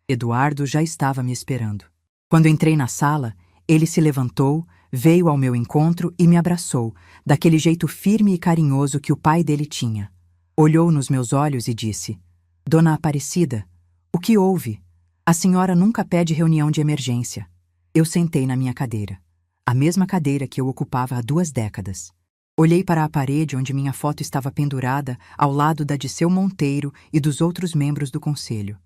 Eduardo já estava me esperando. Quando entrei na sala, ele se levantou, veio ao meu encontro e me abraçou, daquele jeito firme e carinhoso que o pai dele tinha. Olhou nos meus olhos e disse: "Dona Aparecida, o que houve? A senhora nunca pede reunião de emergência." Eu sentei na minha cadeira, a mesma cadeira que eu ocupava há 2 décadas. Olhei para a parede onde minha foto estava pendurada ao lado da de seu Monteiro e dos outros membros do conselho,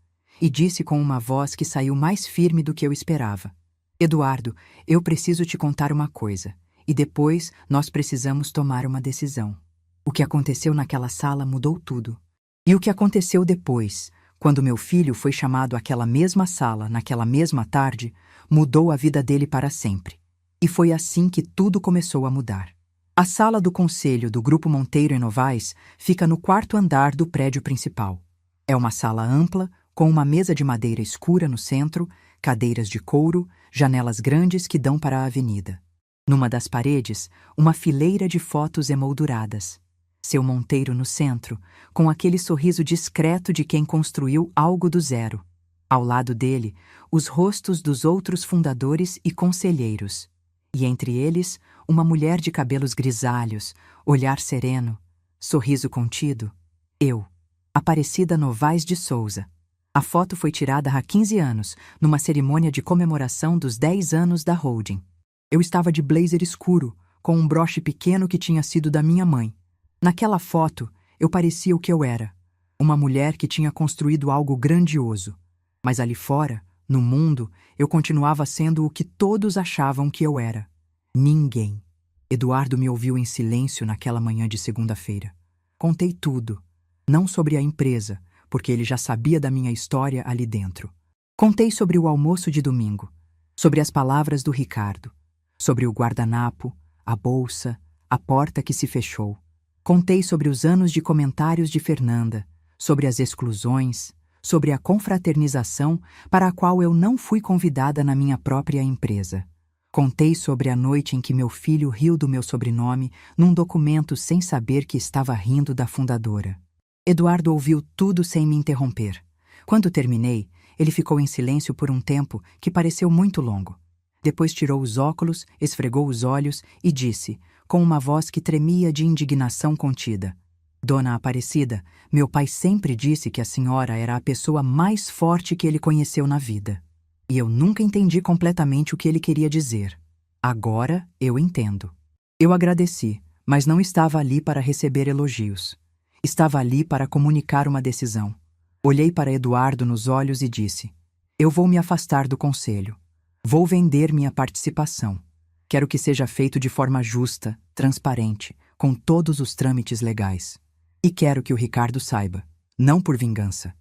e disse com uma voz que saiu mais firme do que eu esperava: "Eduardo, eu preciso te contar uma coisa, e depois nós precisamos tomar uma decisão." O que aconteceu naquela sala mudou tudo. E o que aconteceu depois, quando meu filho foi chamado àquela mesma sala, naquela mesma tarde, mudou a vida dele para sempre. E foi assim que tudo começou a mudar. A sala do conselho do Grupo Monteiro em Novaes fica no 4º andar do prédio principal. É uma sala ampla, com uma mesa de madeira escura no centro, cadeiras de couro, janelas grandes que dão para a avenida. Numa das paredes, uma fileira de fotos emolduradas. Seu Monteiro no centro, com aquele sorriso discreto de quem construiu algo do zero. Ao lado dele, os rostos dos outros fundadores e conselheiros. E entre eles, uma mulher de cabelos grisalhos, olhar sereno, sorriso contido. Eu, Aparecida Novaes de Souza. A foto foi tirada há 15 anos, numa cerimônia de comemoração dos 10 anos da holding. Eu estava de blazer escuro, com um broche pequeno que tinha sido da minha mãe. Naquela foto, eu parecia o que eu era, uma mulher que tinha construído algo grandioso. Mas ali fora, no mundo, eu continuava sendo o que todos achavam que eu era. Ninguém. Eduardo me ouviu em silêncio naquela manhã de segunda-feira. Contei tudo. Não sobre a empresa, porque ele já sabia da minha história ali dentro. Contei sobre o almoço de domingo, sobre as palavras do Ricardo, sobre o guardanapo, a bolsa, a porta que se fechou. Contei sobre os anos de comentários de Fernanda, sobre as exclusões, sobre a confraternização para a qual eu não fui convidada na minha própria empresa. Contei sobre a noite em que meu filho riu do meu sobrenome num documento sem saber que estava rindo da fundadora. Eduardo ouviu tudo sem me interromper. Quando terminei, ele ficou em silêncio por um tempo que pareceu muito longo. Depois tirou os óculos, esfregou os olhos e disse, com uma voz que tremia de indignação contida: Dona Aparecida, meu pai sempre disse que a senhora era a pessoa mais forte que ele conheceu na vida. E eu nunca entendi completamente o que ele queria dizer. Agora eu entendo. Eu agradeci, mas não estava ali para receber elogios. Estava ali para comunicar uma decisão. Olhei para Eduardo nos olhos e disse: eu vou me afastar do conselho. Vou vender minha participação. Quero que seja feito de forma justa, transparente, com todos os trâmites legais. E quero que o Ricardo saiba, não por vingança,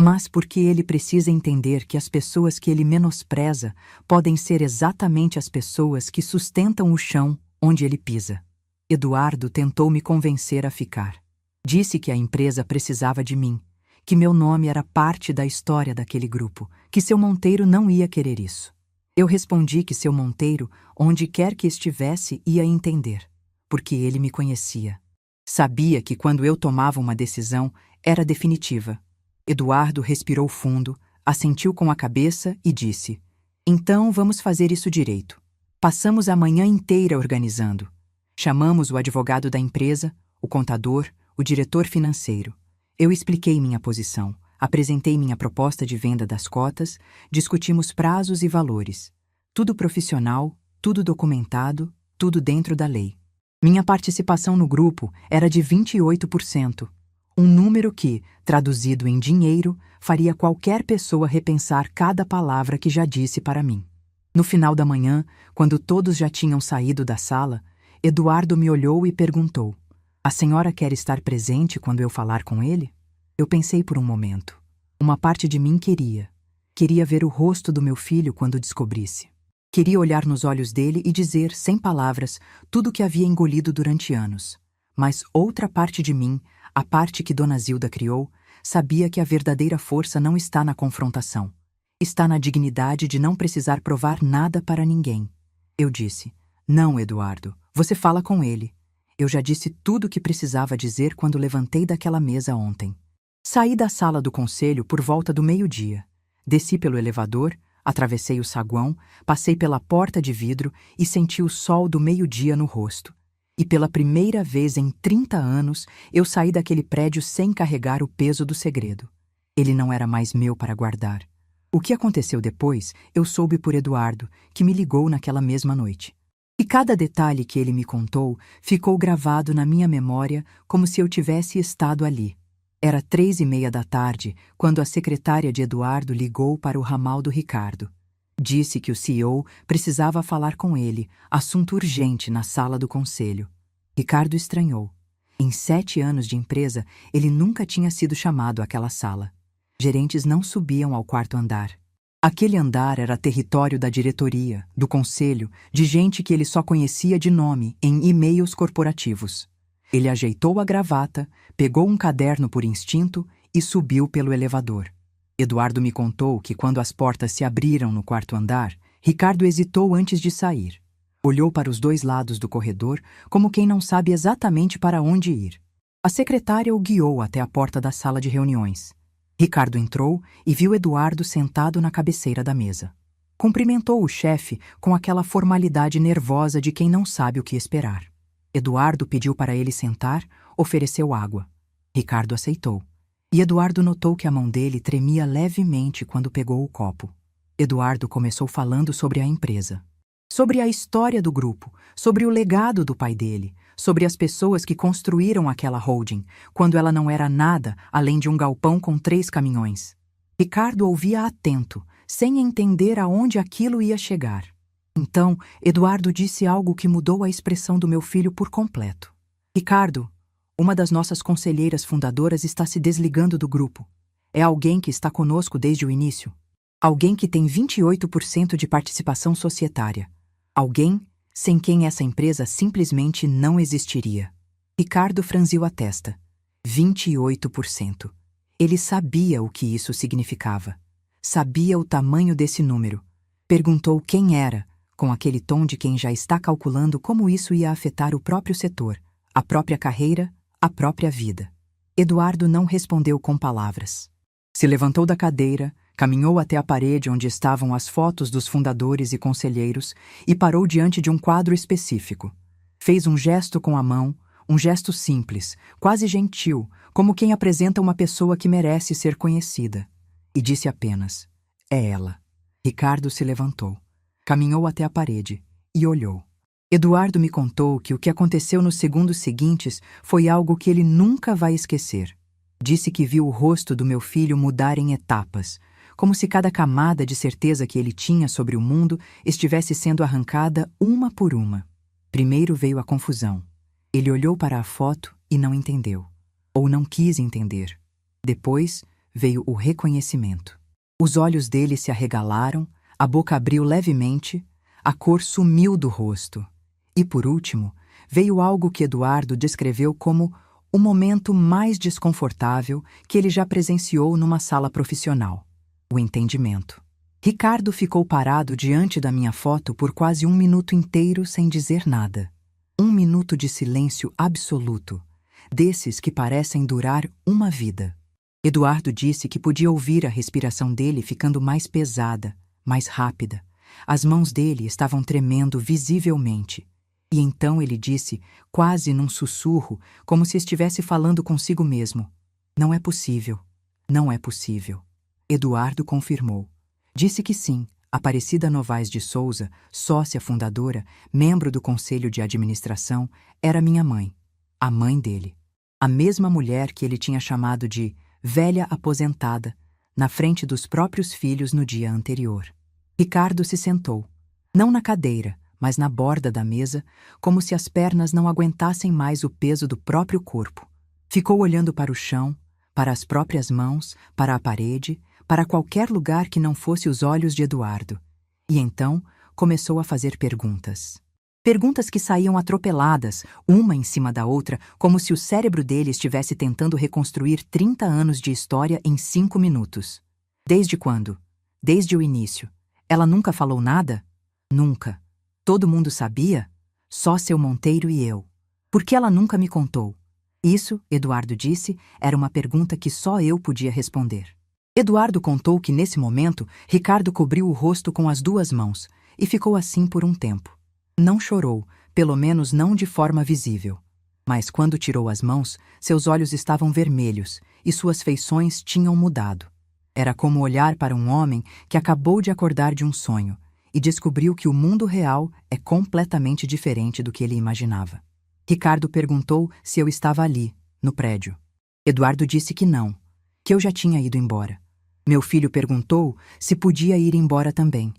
mas porque ele precisa entender que as pessoas que ele menospreza podem ser exatamente as pessoas que sustentam o chão onde ele pisa. Eduardo tentou me convencer a ficar. Disse que a empresa precisava de mim, que meu nome era parte da história daquele grupo, que seu Monteiro não ia querer isso. Eu respondi que seu Monteiro, onde quer que estivesse, ia entender, porque ele me conhecia. Sabia que quando eu tomava uma decisão, era definitiva. Eduardo respirou fundo, assentiu com a cabeça e disse: então vamos fazer isso direito. Passamos a manhã inteira organizando. Chamamos o advogado da empresa, o contador, o diretor financeiro. Eu expliquei minha posição, apresentei minha proposta de venda das cotas, discutimos prazos e valores. Tudo profissional, tudo documentado, tudo dentro da lei. Minha participação no grupo era de 28%, um número que, traduzido em dinheiro, faria qualquer pessoa repensar cada palavra que já disse para mim. No final da manhã, quando todos já tinham saído da sala, Eduardo me olhou e perguntou: a senhora quer estar presente quando eu falar com ele? Eu pensei por um momento. Uma parte de mim queria. Queria ver o rosto do meu filho quando descobrisse. Queria olhar nos olhos dele e dizer, sem palavras, tudo o que havia engolido durante anos. Mas outra parte de mim, a parte que Dona Zilda criou, sabia que a verdadeira força não está na confrontação. Está na dignidade de não precisar provar nada para ninguém. Eu disse: não, Eduardo, você fala com ele. Eu já disse tudo o que precisava dizer quando levantei daquela mesa ontem. Saí da sala do conselho por volta do meio-dia. Desci pelo elevador, atravessei o saguão, passei pela porta de vidro e senti o sol do meio-dia no rosto. E pela primeira vez em 30 anos, eu saí daquele prédio sem carregar o peso do segredo. Ele não era mais meu para guardar. O que aconteceu depois, eu soube por Eduardo, que me ligou naquela mesma noite. E cada detalhe que ele me contou ficou gravado na minha memória como se eu tivesse estado ali. Era 3:30 da tarde, quando a secretária de Eduardo ligou para o ramal do Ricardo. Disse que o CEO precisava falar com ele, assunto urgente na sala do conselho. Ricardo estranhou. Em 7 anos de empresa, ele nunca tinha sido chamado àquela sala. Gerentes não subiam ao 4º andar. Aquele andar era território da diretoria, do conselho, de gente que ele só conhecia de nome em e-mails corporativos. Ele ajeitou a gravata, pegou um caderno por instinto e subiu pelo elevador. Eduardo me contou que quando as portas se abriram no 4º andar, Ricardo hesitou antes de sair. Olhou para os 2 lados do corredor, como quem não sabe exatamente para onde ir. A secretária o guiou até a porta da sala de reuniões. Ricardo entrou e viu Eduardo sentado na cabeceira da mesa. Cumprimentou o chefe com aquela formalidade nervosa de quem não sabe o que esperar. Eduardo pediu para ele sentar, ofereceu água. Ricardo aceitou. E Eduardo notou que a mão dele tremia levemente quando pegou o copo. Eduardo começou falando sobre a empresa. Sobre a história do grupo, sobre o legado do pai dele, sobre as pessoas que construíram aquela holding, quando ela não era nada além de um galpão com 3 caminhões. Ricardo ouvia atento, sem entender aonde aquilo ia chegar. Então, Eduardo disse algo que mudou a expressão do meu filho por completo. Ricardo, uma das nossas conselheiras fundadoras está se desligando do grupo. É alguém que está conosco desde o início. Alguém que tem 28% de participação societária. Alguém sem quem essa empresa simplesmente não existiria. Ricardo franziu a testa. 28%. Ele sabia o que isso significava. Sabia o tamanho desse número. Perguntou quem era, com aquele tom de quem já está calculando como isso ia afetar o próprio setor, a própria carreira, a própria vida. Eduardo não respondeu com palavras. Se levantou da cadeira, caminhou até a parede onde estavam as fotos dos fundadores e conselheiros e parou diante de um quadro específico. Fez um gesto com a mão, um gesto simples, quase gentil, como quem apresenta uma pessoa que merece ser conhecida. E disse apenas: "É ela." Ricardo se levantou, caminhou até a parede e olhou. Eduardo me contou que o que aconteceu nos segundos seguintes foi algo que ele nunca vai esquecer. Disse que viu o rosto do meu filho mudar em etapas, como se cada camada de certeza que ele tinha sobre o mundo estivesse sendo arrancada uma por uma. Primeiro veio a confusão. Ele olhou para a foto e não entendeu, ou não quis entender. Depois veio o reconhecimento. Os olhos dele se arregalaram, a boca abriu levemente, a cor sumiu do rosto. E por último, veio algo que Eduardo descreveu como o momento mais desconfortável que ele já presenciou numa sala profissional: o entendimento. Ricardo ficou parado diante da minha foto por quase 1 minuto inteiro sem dizer nada. 1 minuto de silêncio absoluto, desses que parecem durar uma vida. Eduardo disse que podia ouvir a respiração dele ficando mais pesada, mais rápida. As mãos dele estavam tremendo visivelmente. E então ele disse, quase num sussurro, como se estivesse falando consigo mesmo: "Não é possível. Não é possível." Eduardo confirmou. Disse que sim, Aparecida Novaes de Souza, sócia fundadora, membro do conselho de administração, era minha mãe, a mãe dele. A mesma mulher que ele tinha chamado de velha aposentada, na frente dos próprios filhos no dia anterior. Ricardo se sentou, não na cadeira, mas na borda da mesa, como se as pernas não aguentassem mais o peso do próprio corpo. Ficou olhando para o chão, para as próprias mãos, para a parede, para qualquer lugar que não fosse os olhos de Eduardo. E então começou a fazer perguntas. Perguntas que saíam atropeladas, uma em cima da outra, como se o cérebro dele estivesse tentando reconstruir 30 anos de história em 5 minutos. Desde quando? Desde o início. Ela nunca falou nada? Nunca. Todo mundo sabia? Só seu Monteiro e eu. Por que ela nunca me contou? Isso, Eduardo disse, era uma pergunta que só eu podia responder. Eduardo contou que nesse momento, Ricardo cobriu o rosto com as 2 mãos e ficou assim por um tempo. Não chorou, pelo menos não de forma visível. Mas quando tirou as mãos, seus olhos estavam vermelhos e suas feições tinham mudado. Era como olhar para um homem que acabou de acordar de um sonho e descobriu que o mundo real é completamente diferente do que ele imaginava. Ricardo perguntou se eu estava ali, no prédio. Eduardo disse que não, que eu já tinha ido embora. Meu filho perguntou se podia ir embora também.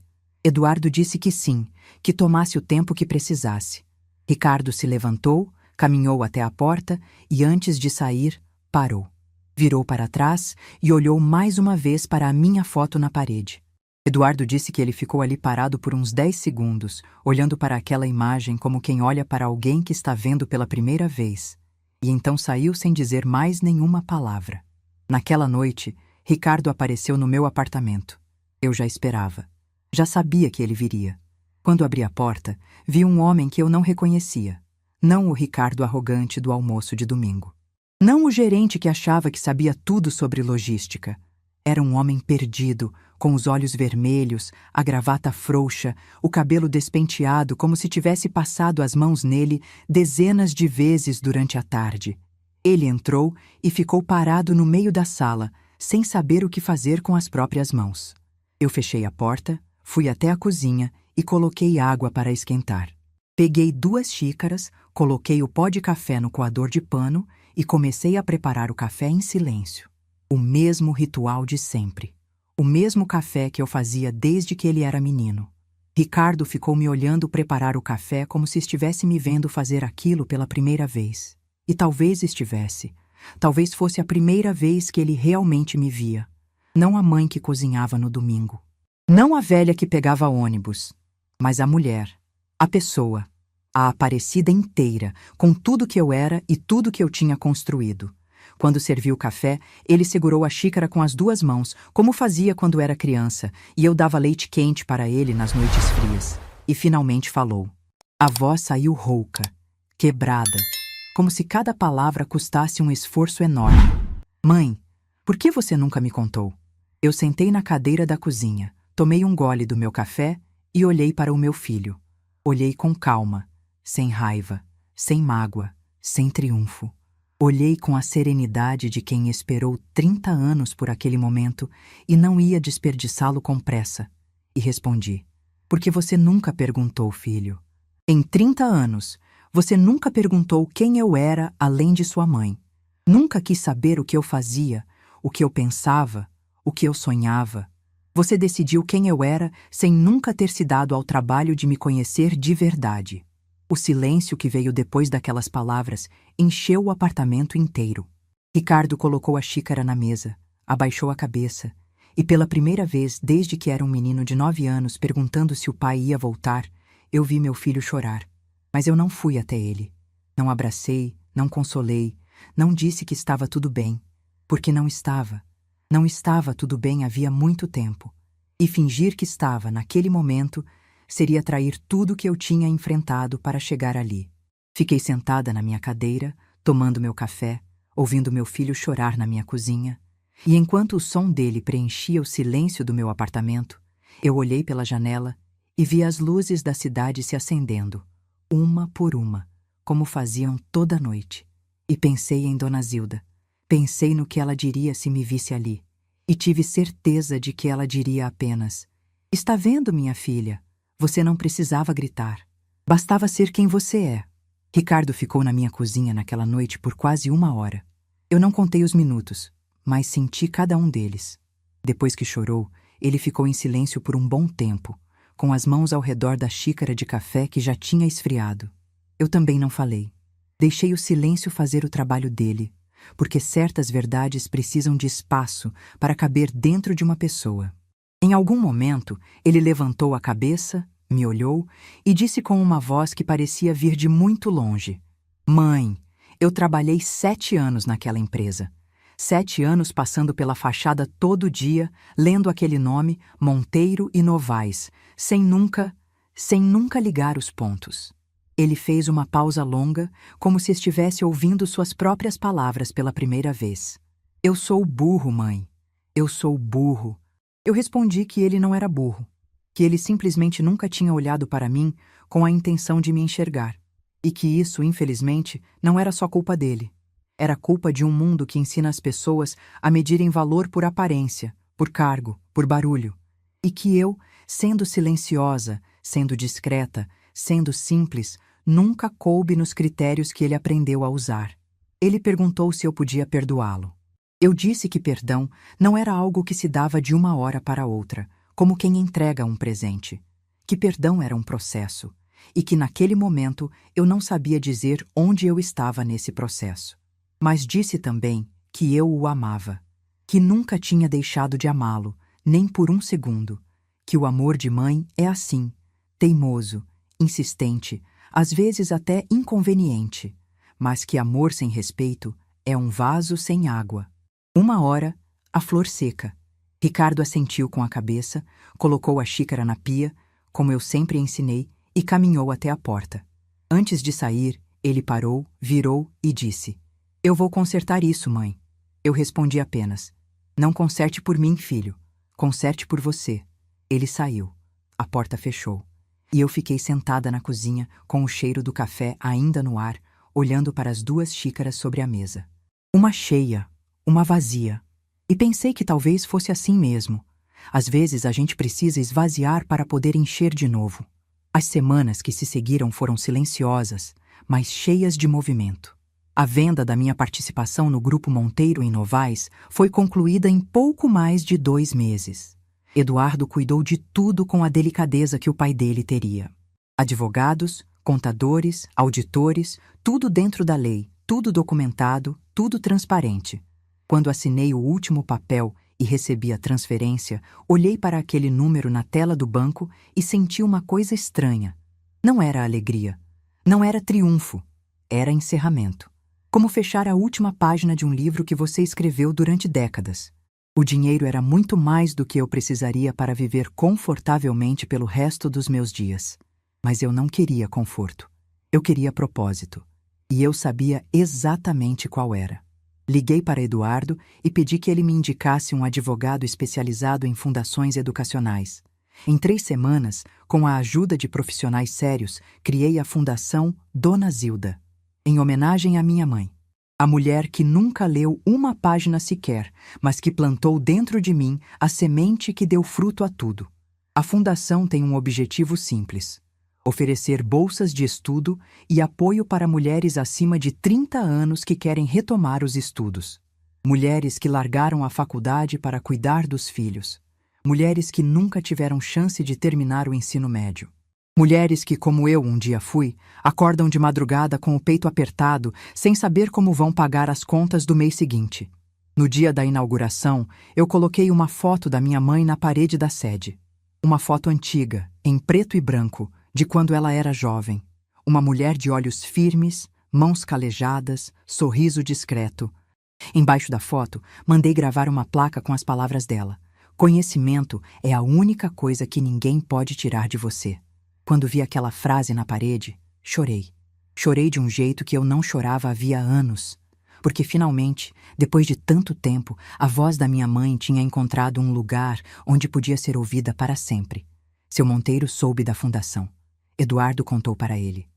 Eduardo disse que sim, que tomasse o tempo que precisasse. Ricardo se levantou, caminhou até a porta e, antes de sair, parou. Virou para trás e olhou mais uma vez para a minha foto na parede. Eduardo disse que ele ficou ali parado por uns 10 segundos, olhando para aquela imagem como quem olha para alguém que está vendo pela primeira vez, e então saiu sem dizer mais nenhuma palavra. Naquela noite, Ricardo apareceu no meu apartamento. Eu já esperava. Já sabia que ele viria. Quando abri a porta, vi um homem que eu não reconhecia. Não o Ricardo arrogante do almoço de domingo. Não o gerente que achava que sabia tudo sobre logística. Era um homem perdido, com os olhos vermelhos, a gravata frouxa, o cabelo despenteado como se tivesse passado as mãos nele dezenas de vezes durante a tarde. Ele entrou e ficou parado no meio da sala, sem saber o que fazer com as próprias mãos. Eu fechei a porta, fui até a cozinha e coloquei água para esquentar. Peguei 2 xícaras, coloquei o pó de café no coador de pano e comecei a preparar o café em silêncio. O mesmo ritual de sempre. O mesmo café que eu fazia desde que ele era menino. Ricardo ficou me olhando preparar o café como se estivesse me vendo fazer aquilo pela primeira vez. E talvez estivesse. Talvez fosse a primeira vez que ele realmente me via. Não a mãe que cozinhava no domingo. Não a velha que pegava ônibus. Mas a mulher. A pessoa. A Aparecida inteira, com tudo que eu era e tudo que eu tinha construído. Quando serviu o café, ele segurou a xícara com as 2 mãos, como fazia quando era criança, e eu dava leite quente para ele nas noites frias. E finalmente falou. A voz saiu rouca, quebrada, como se cada palavra custasse um esforço enorme. Mãe, por que você nunca me contou? Eu sentei na cadeira da cozinha, tomei um gole do meu café e olhei para o meu filho. Olhei com calma, sem raiva, sem mágoa, sem triunfo. Olhei com a serenidade de quem esperou 30 anos por aquele momento e não ia desperdiçá-lo com pressa. E respondi, porque você nunca perguntou, filho. Em 30 anos, você nunca perguntou quem eu era além de sua mãe. Nunca quis saber o que eu fazia, o que eu pensava, o que eu sonhava. Você decidiu quem eu era sem nunca ter se dado ao trabalho de me conhecer de verdade. O silêncio que veio depois daquelas palavras encheu o apartamento inteiro. Ricardo colocou a xícara na mesa, abaixou a cabeça e, pela primeira vez desde que era um menino de 9 anos perguntando se o pai ia voltar, eu vi meu filho chorar. Mas eu não fui até ele. Não abracei, não consolei, não disse que estava tudo bem. Porque não estava. Não estava tudo bem havia muito tempo. E fingir que estava, naquele momento, seria trair tudo que eu tinha enfrentado para chegar ali. Fiquei sentada na minha cadeira, tomando meu café, ouvindo meu filho chorar na minha cozinha, e enquanto o som dele preenchia o silêncio do meu apartamento, eu olhei pela janela e vi as luzes da cidade se acendendo, uma por uma, como faziam toda noite. E pensei em Dona Zilda. Pensei no que ela diria se me visse ali, e tive certeza de que ela diria apenas: "Está vendo, minha filha? Você não precisava gritar. Bastava ser quem você é." Ricardo ficou na minha cozinha naquela noite por quase 1 hora. Eu não contei os minutos, mas senti cada um deles. Depois que chorou, ele ficou em silêncio por um bom tempo, com as mãos ao redor da xícara de café que já tinha esfriado. Eu também não falei. Deixei o silêncio fazer o trabalho dele, porque certas verdades precisam de espaço para caber dentro de uma pessoa. Em algum momento, ele levantou a cabeça, me olhou e disse com uma voz que parecia vir de muito longe: "Mãe, eu trabalhei 7 anos naquela empresa. 7 anos passando pela fachada todo dia, lendo aquele nome, Monteiro e Novaes, sem nunca ligar os pontos." Ele fez uma pausa longa, como se estivesse ouvindo suas próprias palavras pela primeira vez. "Eu sou burro, mãe. Eu sou burro." Eu respondi que ele não era burro, que ele simplesmente nunca tinha olhado para mim com a intenção de me enxergar, e que isso, infelizmente, não era só culpa dele. Era culpa de um mundo que ensina as pessoas a medirem valor por aparência, por cargo, por barulho, e que eu, sendo silenciosa, sendo discreta, sendo simples, nunca coube nos critérios que ele aprendeu a usar. Ele perguntou se eu podia perdoá-lo. Eu disse que perdão não era algo que se dava de 1 hora para outra, como quem entrega um presente. Que perdão era um processo, e que naquele momento eu não sabia dizer onde eu estava nesse processo. Mas disse também que eu o amava, que nunca tinha deixado de amá-lo, nem por um segundo, que o amor de mãe é assim, teimoso, insistente, às vezes até inconveniente, mas que amor sem respeito é um vaso sem água. 1 hora, a flor seca. Ricardo assentiu com a cabeça, colocou a xícara na pia, como eu sempre ensinei, e caminhou até a porta. Antes de sair, ele parou, virou e disse: "Eu vou consertar isso, mãe." Eu respondi apenas: "Não conserte por mim, filho. Conserte por você." Ele saiu. A porta fechou. E eu fiquei sentada na cozinha, com o cheiro do café ainda no ar, olhando para as 2 xícaras sobre a mesa. Uma cheia, uma vazia. E pensei que talvez fosse assim mesmo. Às vezes a gente precisa esvaziar para poder encher de novo. As semanas que se seguiram foram silenciosas, mas cheias de movimento. A venda da minha participação no Grupo Monteiro em Novais foi concluída em pouco mais de 2 meses. Eduardo cuidou de tudo com a delicadeza que o pai dele teria. Advogados, contadores, auditores, tudo dentro da lei, tudo documentado, tudo transparente. Quando assinei o último papel e recebi a transferência, olhei para aquele número na tela do banco e senti uma coisa estranha. Não era alegria, não era triunfo, era encerramento. Como fechar a última página de um livro que você escreveu durante décadas. O dinheiro era muito mais do que eu precisaria para viver confortavelmente pelo resto dos meus dias. Mas eu não queria conforto. Eu queria propósito. E eu sabia exatamente qual era. Liguei para Eduardo e pedi que ele me indicasse um advogado especializado em fundações educacionais. Em 3 semanas, com a ajuda de profissionais sérios, criei a Fundação Dona Zilda, em homenagem à minha mãe. A mulher que nunca leu uma página sequer, mas que plantou dentro de mim a semente que deu fruto a tudo. A fundação tem um objetivo simples: oferecer bolsas de estudo e apoio para mulheres acima de 30 anos que querem retomar os estudos. Mulheres que largaram a faculdade para cuidar dos filhos. Mulheres que nunca tiveram chance de terminar o ensino médio. Mulheres que, como eu um dia fui, acordam de madrugada com o peito apertado, sem saber como vão pagar as contas do mês seguinte. No dia da inauguração, eu coloquei uma foto da minha mãe na parede da sede. Uma foto antiga, em preto e branco, de quando ela era jovem. Uma mulher de olhos firmes, mãos calejadas, sorriso discreto. Embaixo da foto, mandei gravar uma placa com as palavras dela: conhecimento é a única coisa que ninguém pode tirar de você. Quando vi aquela frase na parede, chorei. Chorei de um jeito que eu não chorava havia anos. Porque finalmente, depois de tanto tempo, a voz da minha mãe tinha encontrado um lugar onde podia ser ouvida para sempre. Seu Monteiro soube da fundação. Eduardo contou para ele.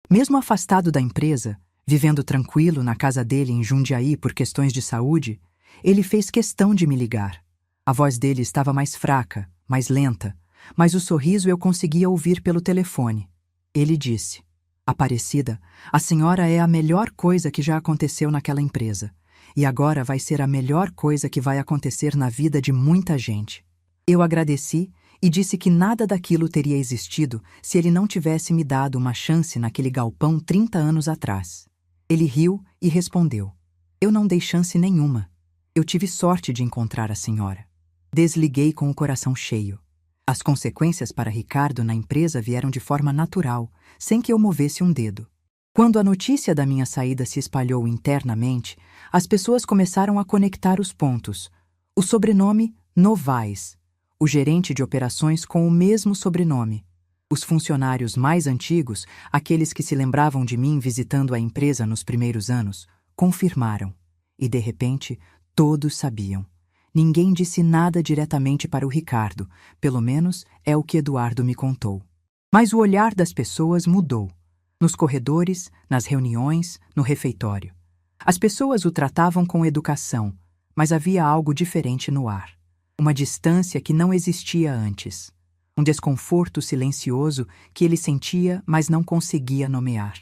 Mesmo afastado da empresa, vivendo tranquilo na casa dele em Jundiaí por questões de saúde, ele fez questão de me ligar. A voz dele estava mais fraca, mais lenta, mas o sorriso eu conseguia ouvir pelo telefone. Ele disse: Aparecida, a senhora é a melhor coisa que já aconteceu naquela empresa, e agora vai ser a melhor coisa que vai acontecer na vida de muita gente. Eu agradeci e disse que nada daquilo teria existido se ele não tivesse me dado uma chance naquele galpão 30 anos atrás. Ele riu e respondeu: Eu não dei chance nenhuma. Eu tive sorte de encontrar a senhora. Desliguei com o coração cheio. As consequências para Ricardo na empresa vieram de forma natural, sem que eu movesse um dedo. Quando a notícia da minha saída se espalhou internamente, as pessoas começaram a conectar os pontos. O sobrenome Novais, o gerente de operações com o mesmo sobrenome. Os funcionários mais antigos, aqueles que se lembravam de mim visitando a empresa nos primeiros anos, confirmaram. E, de repente, todos sabiam. Ninguém disse nada diretamente para o Ricardo, pelo menos é o que Eduardo me contou. Mas o olhar das pessoas mudou. Nos corredores, nas reuniões, no refeitório. As pessoas o tratavam com educação, mas havia algo diferente no ar. Uma distância que não existia antes. Um desconforto silencioso que ele sentia, mas não conseguia nomear.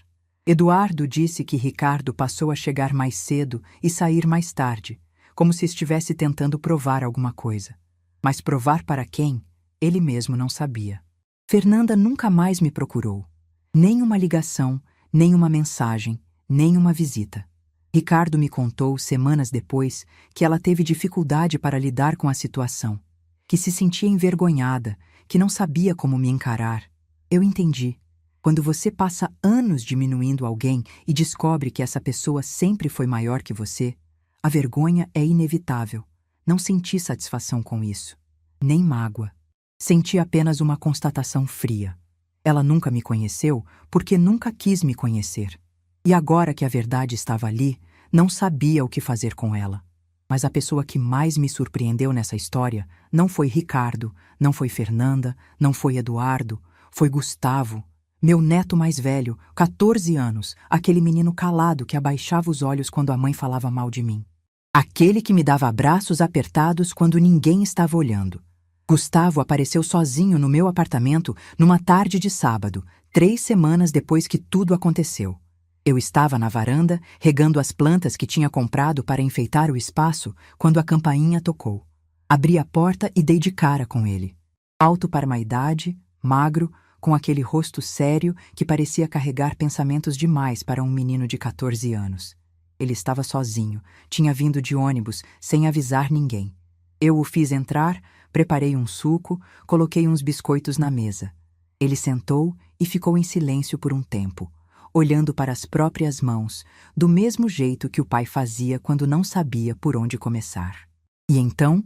Eduardo disse que Ricardo passou a chegar mais cedo e sair mais tarde, como se estivesse tentando provar alguma coisa. Mas provar para quem, ele mesmo não sabia. Fernanda nunca mais me procurou. Nem uma ligação, nem uma mensagem, nem uma visita. Ricardo me contou, semanas depois, que ela teve dificuldade para lidar com a situação, que se sentia envergonhada, que não sabia como me encarar. Eu entendi. Quando você passa anos diminuindo alguém e descobre que essa pessoa sempre foi maior que você, a vergonha é inevitável. Não senti satisfação com isso, nem mágoa. Senti apenas uma constatação fria. Ela nunca me conheceu porque nunca quis me conhecer. E agora que a verdade estava ali, não sabia o que fazer com ela. Mas a pessoa que mais me surpreendeu nessa história não foi Ricardo, não foi Fernanda, não foi Eduardo, foi Gustavo, meu neto mais velho, 14 anos, aquele menino calado que abaixava os olhos quando a mãe falava mal de mim. Aquele que me dava abraços apertados quando ninguém estava olhando. Gustavo apareceu sozinho no meu apartamento numa tarde de sábado, 3 semanas depois que tudo aconteceu. Eu estava na varanda, regando as plantas que tinha comprado para enfeitar o espaço, quando a campainha tocou. Abri a porta e dei de cara com ele. Alto para uma idade, magro, com aquele rosto sério que parecia carregar pensamentos demais para um menino de 14 anos. Ele estava sozinho, tinha vindo de ônibus, sem avisar ninguém. Eu o fiz entrar, preparei um suco, coloquei uns biscoitos na mesa. Ele sentou e ficou em silêncio por um tempo, olhando para as próprias mãos, do mesmo jeito que o pai fazia quando não sabia por onde começar. E então,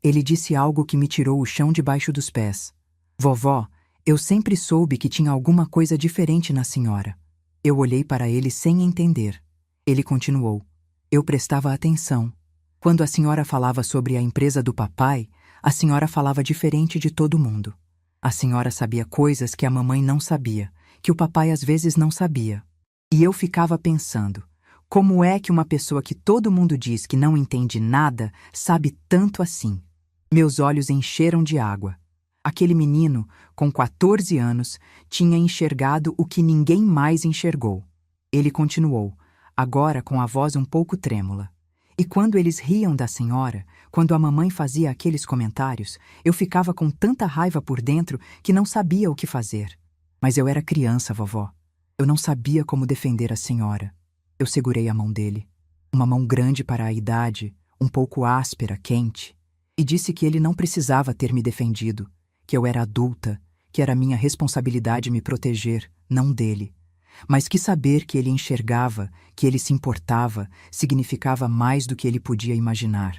ele disse algo que me tirou o chão debaixo dos pés. Vovó, eu sempre soube que tinha alguma coisa diferente na senhora. Eu olhei para ele sem entender. Ele continuou. Eu prestava atenção. Quando a senhora falava sobre a empresa do papai, a senhora falava diferente de todo mundo. A senhora sabia coisas que a mamãe não sabia, que o papai às vezes não sabia. E eu ficava pensando, como é que uma pessoa que todo mundo diz que não entende nada sabe tanto assim? Meus olhos encheram de água. Aquele menino, com 14 anos, tinha enxergado o que ninguém mais enxergou. Ele continuou, agora com a voz um pouco trêmula. E quando eles riam da senhora, quando a mamãe fazia aqueles comentários, eu ficava com tanta raiva por dentro que não sabia o que fazer. Mas eu era criança, vovó. Eu não sabia como defender a senhora. Eu segurei a mão dele. Uma mão grande para a idade, um pouco áspera, quente. E disse que ele não precisava ter me defendido, que eu era adulta, que era minha responsabilidade me proteger, não dele. Mas que saber que ele enxergava, que ele se importava, significava mais do que ele podia imaginar.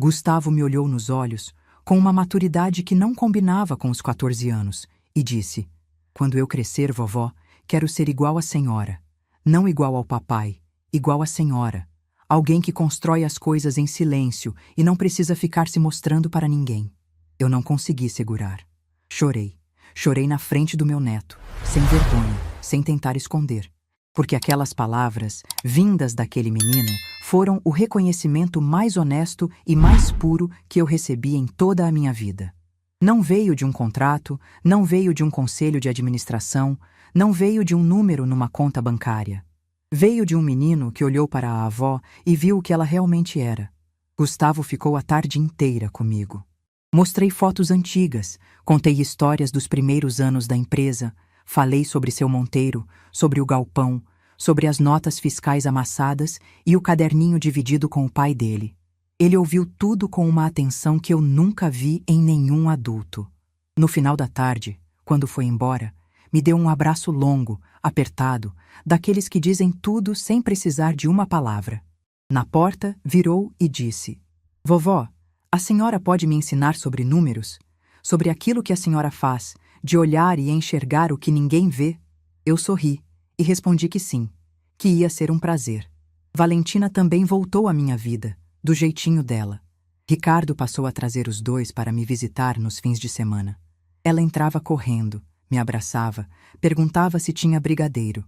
Gustavo me olhou nos olhos, com uma maturidade que não combinava com os 14 anos, e disse: quando eu crescer, vovó, quero ser igual à senhora. Não igual ao papai, igual à senhora. Alguém que constrói as coisas em silêncio e não precisa ficar se mostrando para ninguém. Eu não consegui segurar. Chorei. Chorei na frente do meu neto, sem vergonha, sem tentar esconder. Porque aquelas palavras, vindas daquele menino, foram o reconhecimento mais honesto e mais puro que eu recebi em toda a minha vida. Não veio de um contrato, não veio de um conselho de administração, não veio de um número numa conta bancária. Veio de um menino que olhou para a avó e viu o que ela realmente era. Gustavo ficou a tarde inteira comigo. Mostrei fotos antigas, contei histórias dos primeiros anos da empresa, falei sobre seu monteiro, sobre o galpão, sobre as notas fiscais amassadas e o caderninho dividido com o pai dele. Ele ouviu tudo com uma atenção que eu nunca vi em nenhum adulto. No final da tarde, quando foi embora, me deu um abraço longo, apertado, daqueles que dizem tudo sem precisar de uma palavra. Na porta, virou e disse: Vovó, a senhora pode me ensinar sobre números? Sobre aquilo que a senhora faz, de olhar e enxergar o que ninguém vê? Eu sorri e respondi que sim, que ia ser um prazer. Valentina também voltou à minha vida, do jeitinho dela. Ricardo passou a trazer os dois para me visitar nos fins de semana. Ela entrava correndo, me abraçava, perguntava se tinha brigadeiro.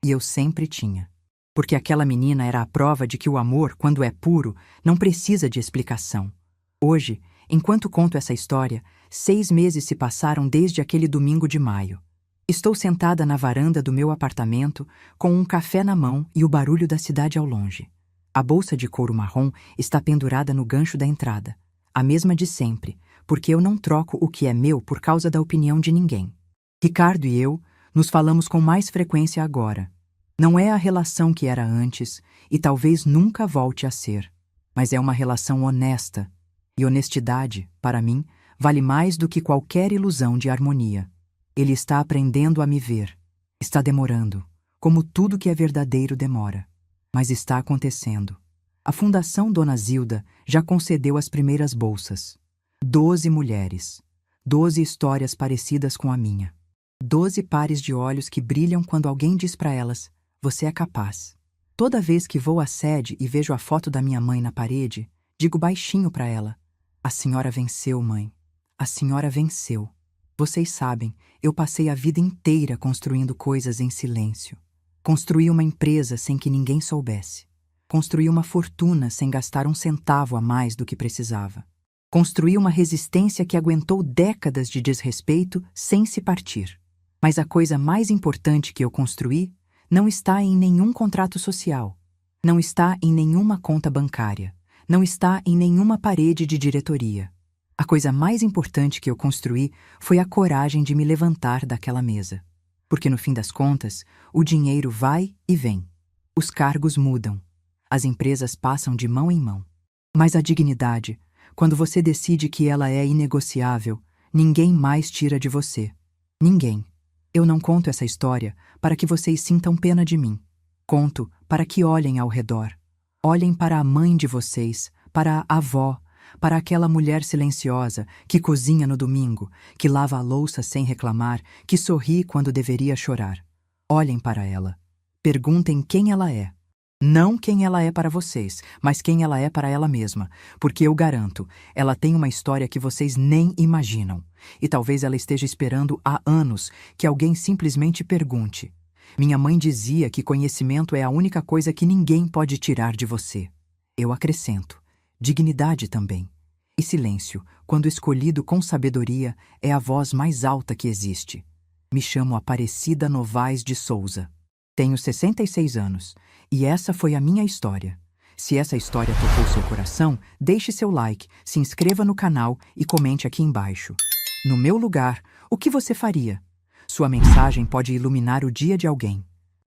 E eu sempre tinha. Porque aquela menina era a prova de que o amor, quando é puro, não precisa de explicação. Hoje, enquanto conto essa história, 6 meses se passaram desde aquele domingo de maio. Estou sentada na varanda do meu apartamento, com um café na mão e o barulho da cidade ao longe. A bolsa de couro marrom está pendurada no gancho da entrada, a mesma de sempre, porque eu não troco o que é meu por causa da opinião de ninguém. Ricardo e eu nos falamos com mais frequência agora. Não é a relação que era antes e talvez nunca volte a ser, mas é uma relação honesta. E honestidade, para mim, vale mais do que qualquer ilusão de harmonia. Ele está aprendendo a me ver. Está demorando, como tudo que é verdadeiro demora. Mas está acontecendo. A Fundação Dona Zilda já concedeu as primeiras bolsas. 12 mulheres. 12 histórias parecidas com a minha. 12 pares de olhos que brilham quando alguém diz para elas: você é capaz. Toda vez que vou à sede e vejo a foto da minha mãe na parede, digo baixinho para ela: a senhora venceu, mãe. A senhora venceu. Vocês sabem, eu passei a vida inteira construindo coisas em silêncio. Construí uma empresa sem que ninguém soubesse. Construí uma fortuna sem gastar um centavo a mais do que precisava. Construí uma resistência que aguentou décadas de desrespeito sem se partir. Mas a coisa mais importante que eu construí não está em nenhum contrato social, não está em nenhuma conta bancária, não está em nenhuma parede de diretoria. A coisa mais importante que eu construí foi a coragem de me levantar daquela mesa. Porque no fim das contas, o dinheiro vai e vem. Os cargos mudam. As empresas passam de mão em mão. Mas a dignidade, quando você decide que ela é inegociável, ninguém mais tira de você. Ninguém. Eu não conto essa história para que vocês sintam pena de mim. Conto para que olhem ao redor. Olhem para a mãe de vocês, para a avó, para aquela mulher silenciosa que cozinha no domingo, que lava a louça sem reclamar, que sorri quando deveria chorar. Olhem para ela. Perguntem quem ela é. Não quem ela é para vocês, mas quem ela é para ela mesma, porque eu garanto, ela tem uma história que vocês nem imaginam. E talvez ela esteja esperando há anos que alguém simplesmente pergunte. Minha mãe dizia que conhecimento é a única coisa que ninguém pode tirar de você. Eu acrescento, dignidade também. E silêncio, quando escolhido com sabedoria, é a voz mais alta que existe. Me chamo Aparecida Novaes de Souza. Tenho 66 anos, e essa foi a minha história. Se essa história tocou seu coração, deixe seu like, se inscreva no canal e comente aqui embaixo. No meu lugar, o que você faria? Sua mensagem pode iluminar o dia de alguém.